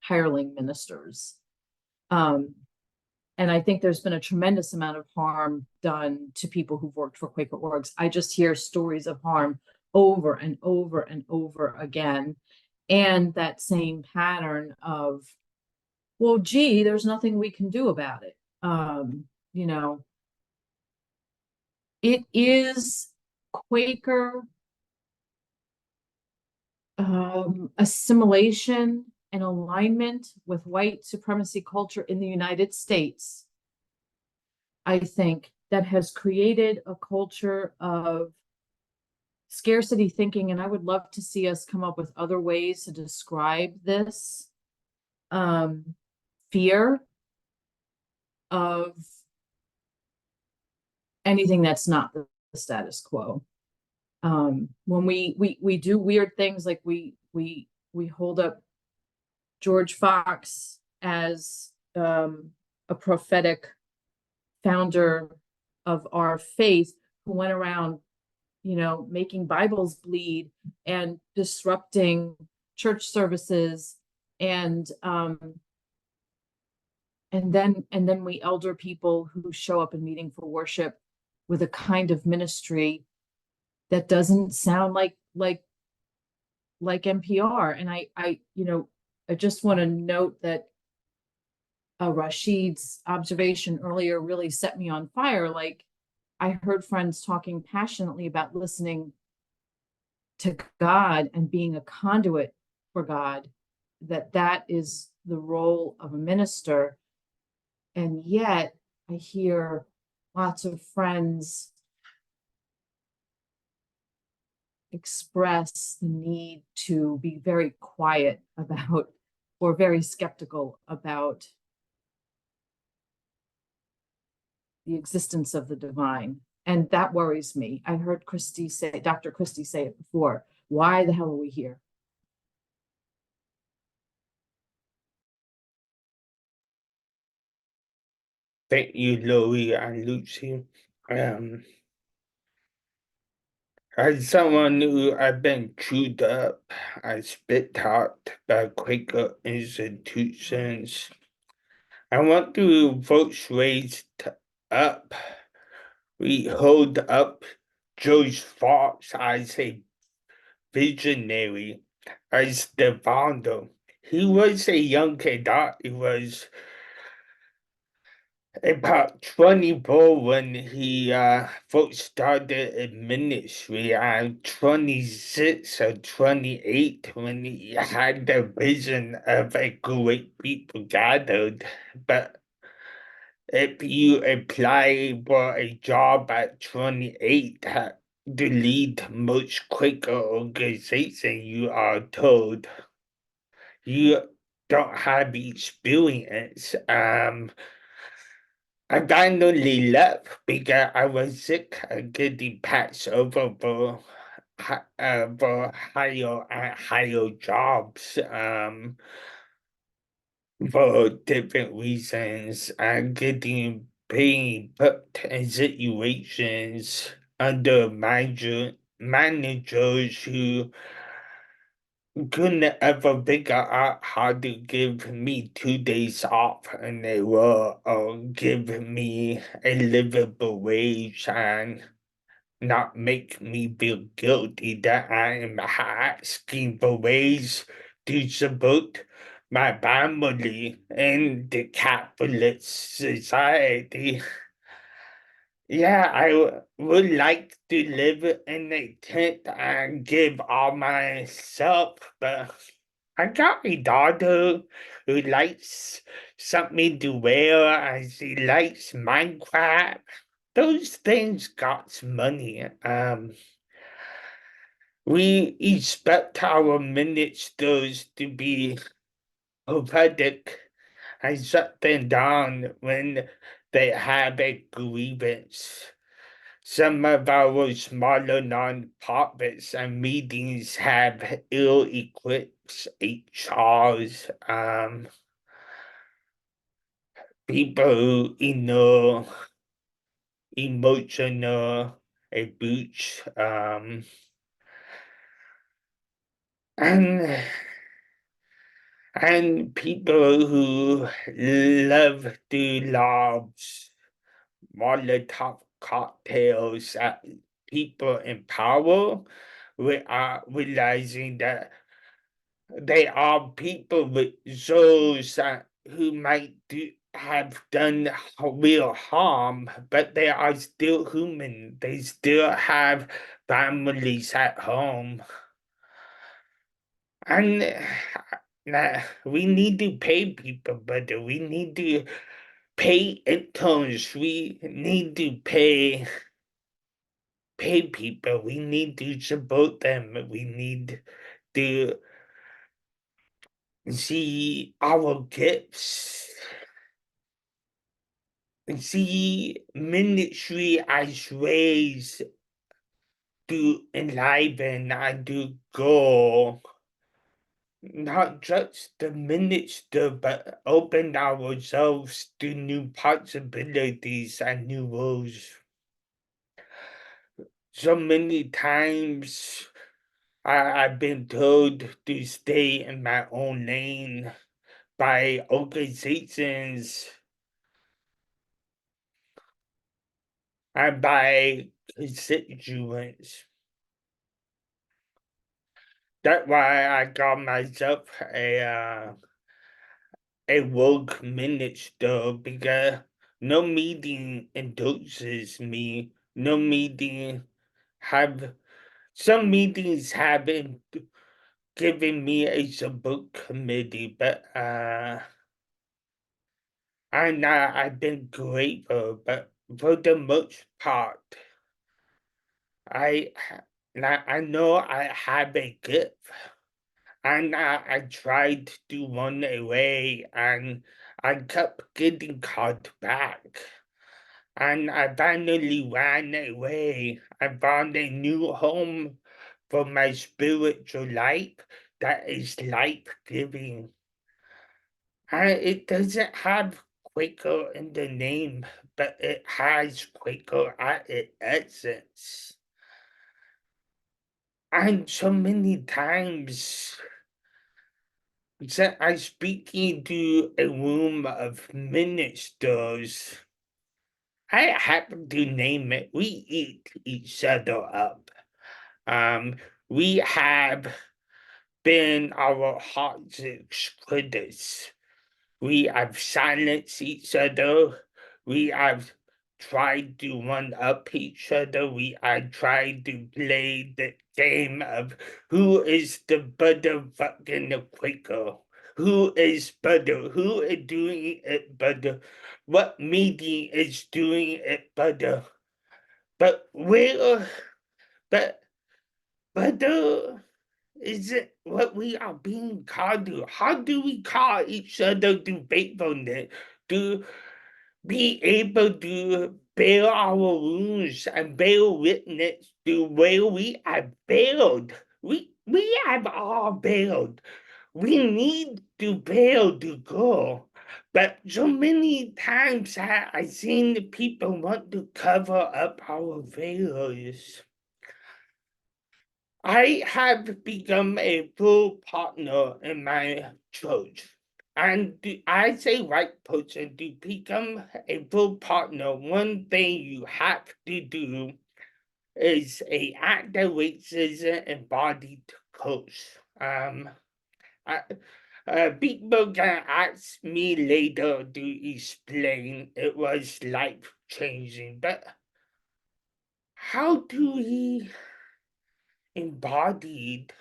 hireling ministers. And I think there's been a tremendous amount of harm done to people who've worked for Quaker orgs. I just hear stories of harm over and over and over again. And that same pattern of, well, gee, there's nothing we can do about it. You know, it is Quaker assimilation and alignment with white supremacy culture in the United States, I think, that has created a culture of scarcity thinking. And I would love to see us come up with other ways to describe this. Fear of anything that's not the status quo. When we do weird things, like we hold up George Fox as a prophetic founder of our faith, who went around, you know, making Bibles bleed and disrupting church services, and then we elder people who show up in meeting for worship with a kind of ministry that doesn't sound like NPR. And I just want to note that Rashid's observation earlier really set me on fire. Like, I heard friends talking passionately about listening to God and being a conduit for God, that is the role of a minister. And yet I hear lots of friends express the need to be very quiet about, or very skeptical about, the existence of the divine. And that worries me. I heard Dr. Christie say it before. Why the hell are we here? Thank you, Lori and Lucy. As someone who I've been chewed up and spit out by Quaker institutions, I want to vote raised up. We hold up George Fox as a visionary, as the founder. He was a young cadet. He was about 24 when he first started in ministry, and 26 or 28 when he had the vision of a great people gathered. But if you apply for a job at 28 to lead most Quaker organization, you are told you don't have experience. I finally left because I was sick of getting passed over for higher jobs for different reasons, and getting being put in situations under managers who couldn't ever figure out how to give me 2 days off in a row, or give me a livable wage, and not make me feel guilty that I am asking for ways to support my family in the capitalist society. Yeah, I would like to live in a tent and give all myself, but I got a daughter who likes something to wear, and she likes Minecraft. Those things cost money. We expect our ministers to be prophetic and shut them down when they have a grievance. Some of our smaller nonprofits and meetings have ill-equipped HRs, people who emotional abuse, and people who love to launch Molotov cocktails at people in power. We are realizing that they are people with souls who might have done real harm, but they are still human. They still have families at home. And we need to pay people better. We need to pay interns. We need to pay people. We need to support them. We need to see our gifts. See ministry as ways to enliven and to grow. Not just the minister, but open ourselves to new possibilities and new roles. So many times I've been told to stay in my own lane by organizations and by constituents. That's why I got myself a woke minister, because no meeting endorses me. No meeting have some meetings haven't given me a support committee, but I've been grateful, but for the most part, I know I have a gift, and I tried to run away, and I kept getting caught back. And I finally ran away. I found a new home for my spiritual life that is life-giving. And it doesn't have Quaker in the name, but it has Quaker at its essence. And so many times that I speaking to a room of ministers, I happen to name it, we eat each other up. We have been our harshest critics. We have silenced each other. We have tried to one up each other. We have tried to play the game of who is the better fucking Quaker. Who is better? Who is doing it better? What meeting is doing it better? But where, but better is it what we are being called to? How do we call each other to faithfulness? To be able to bear our wounds and bear witness to where we have failed. We have all failed. We need to fail to grow. But so many times I've seen the people want to cover up our failures. I have become a full partner in my church. And I say right person, to become a full partner, one thing you have to do is a act of racism embodied coach. People can ask me later to explain it was life changing, but how do we embodied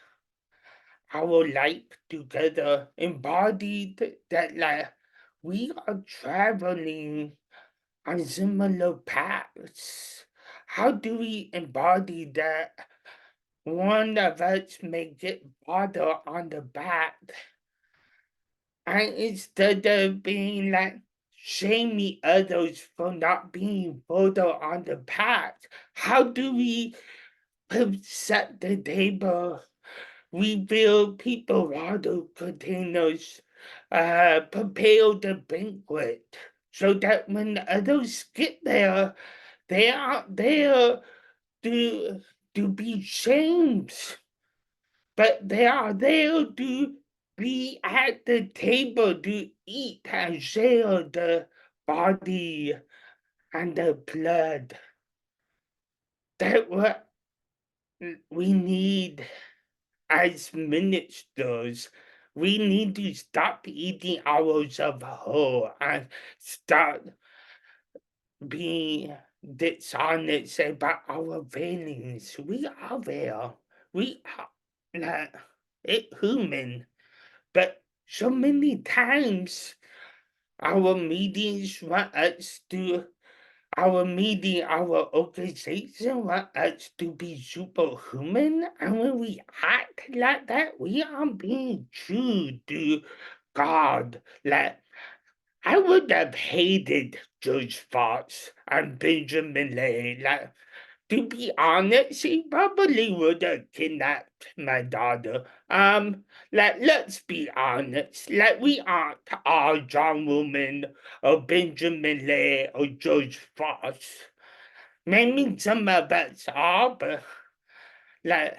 our life together, embodied that like we are traveling on similar paths? How do we embody that one of us may get farther on the path, and instead of being like shaming others for not being further on the path, how do we set the table? We build people water containers, prepare the banquet, so that when others get there, they aren't there to be shamed, but they are there to be at the table to eat and share the body and the blood. That's what we need. As ministers, we need to stop eating ourselves whole and start being dishonest about our feelings. We are there. We are like human. But so many times our meetings want us to our organization want us to be superhuman, and when we act like that, we are being true to God. Like, I would have hated George Fox and Benjamin Lay. Like, to be honest, he probably would have kidnapped my daughter. Let's be honest. Like, we aren't all John Wooman or Benjamin Lay or George Fox. Maybe some of us are, but like,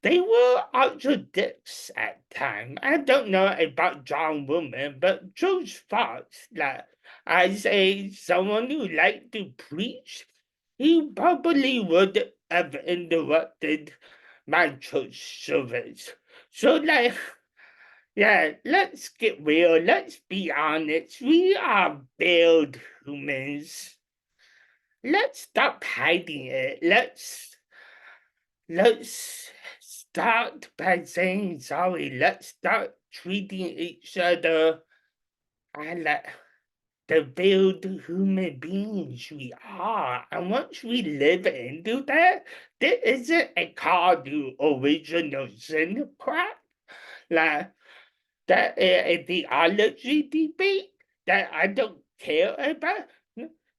they were also dicks at times. I don't know about John Wooman, but George Fox, like, as someone who liked to preach, he probably would have interrupted my church service. So like, yeah, let's get real. Let's be honest. We are build humans. Let's stop hiding it. Let's start by saying sorry. Let's start treating each other like the build human beings we are. And once we live into that, there isn't a call to original sin crap. Like that a theology debate that I don't care about.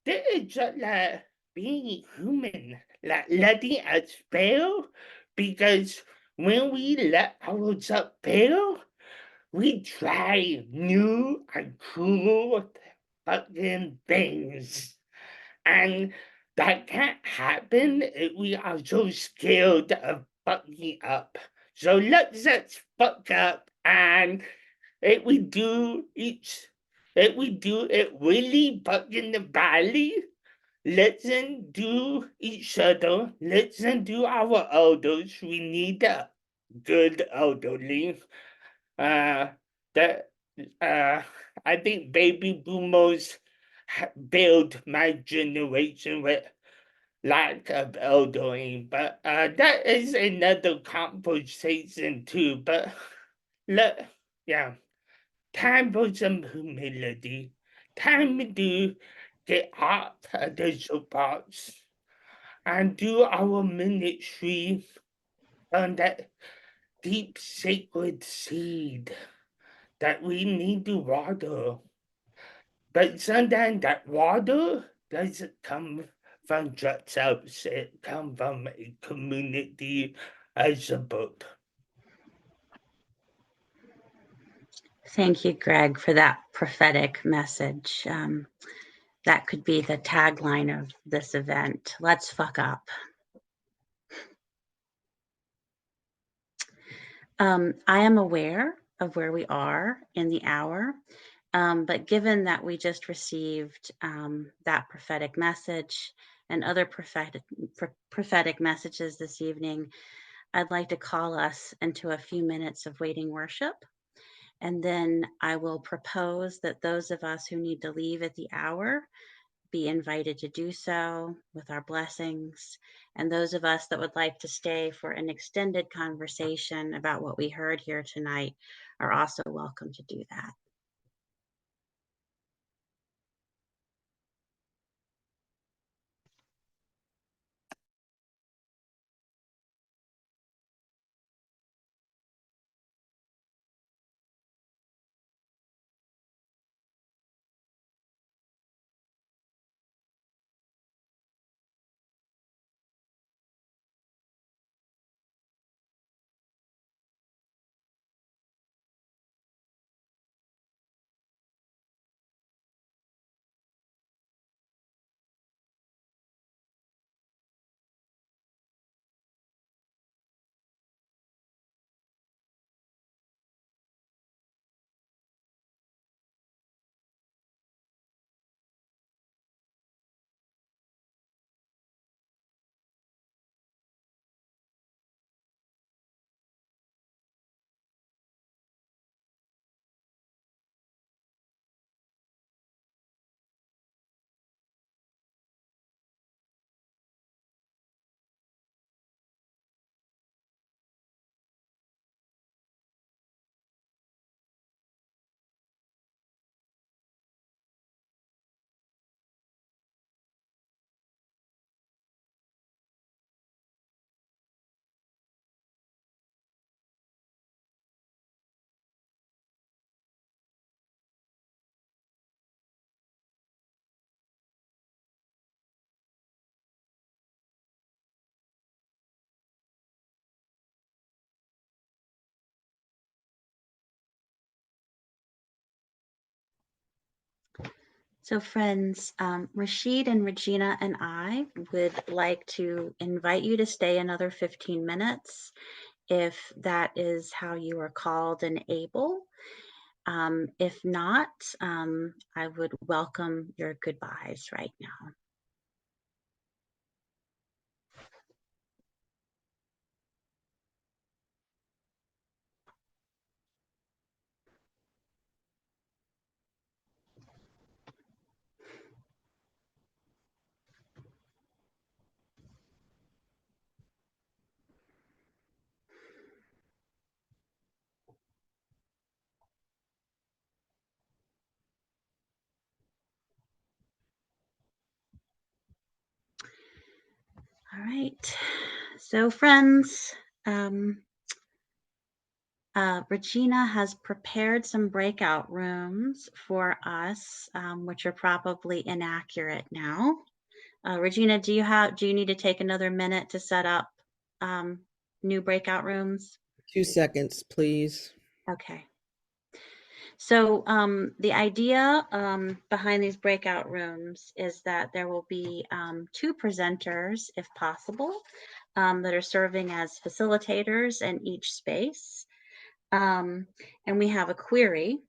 There is just like being human, like letting us fail, because when we let ourselves fail, we try new and cool fucking things. And that can't happen if we are so scared of fucking up. So let's fuck up, and if we do it really fucking the valley, listen to each other, listen to our elders. We need a good elderly. That I think baby boomers build my generation with lack of elderly, but that is another conversation too. But look, yeah, time for some humility. Time to get off the soapbox and do our ministry on that deep sacred seed that we need to water. But sometimes that water doesn't come from just us, it comes from a community as a boat. Thank you, Greg, for that prophetic message. That could be the tagline of this event. Let's fuck up. I am aware of where we are in the hour, but given that we just received that prophetic message and other prophetic messages this evening, I'd like to call us into a few minutes of waiting worship. And then I will propose that those of us who need to leave at the hour be invited to do so with our blessings. And those of us that would like to stay for an extended conversation about what we heard here tonight are also welcome to do that. So friends, Rashid and Regina and I would like to invite you to stay another 15 minutes if that is how you are called and able. If not, I would welcome your goodbyes right now. right. So friends, Regina has prepared some breakout rooms for us, which are probably inaccurate now. Regina, do you need to take another minute to set up new breakout rooms? 2 seconds, please. Okay. So the idea behind these breakout rooms is that there will be 2 presenters, if possible, that are serving as facilitators in each space. And we have a query.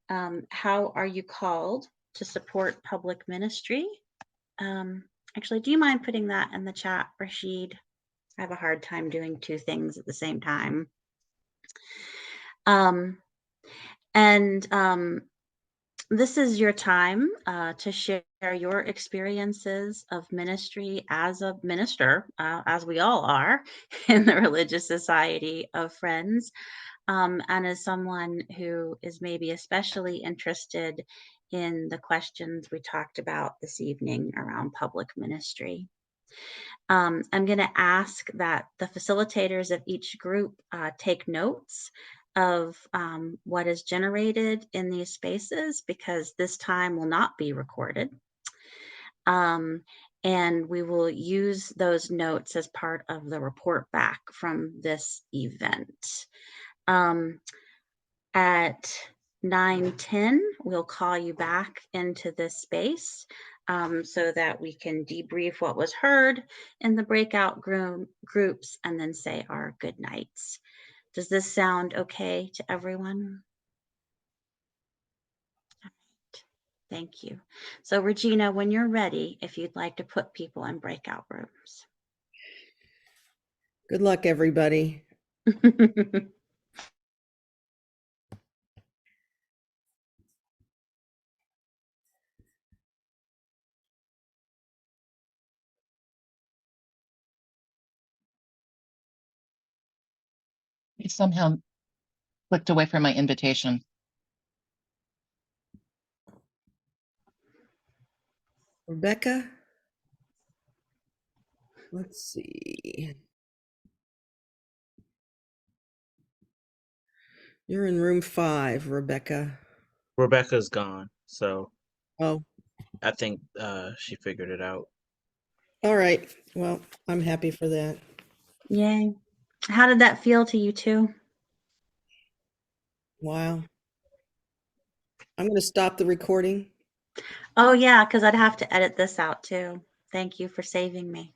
How are you called to support public ministry? Actually, do you mind putting that in the chat, Rashid? I have a hard time doing 2 things at the same time. This is your time to share your experiences of ministry as a minister, as we all are in the Religious Society of Friends, and as someone who is maybe especially interested in the questions we talked about this evening around public ministry. I'm going to ask that the facilitators of each group take notes of what is generated in these spaces, because this time will not be recorded. And we will use those notes as part of the report back from this event. At 9:10, we'll call you back into this space so that we can debrief what was heard in the breakout groups and then say our good nights. Does this sound okay to everyone? All right. Thank you. So Regina, when you're ready, if you'd like to put people in breakout rooms. Good luck, everybody. I somehow clicked away from my invitation. Rebecca? Let's see. You're in room 5, Rebecca. Rebecca's gone, so Oh, I think she figured it out. all right. Well, I'm happy for that. Yay. How did that feel to you two? Wow. I'm going to stop the recording. Oh yeah, because I'd have to edit this out too. Thank you for saving me.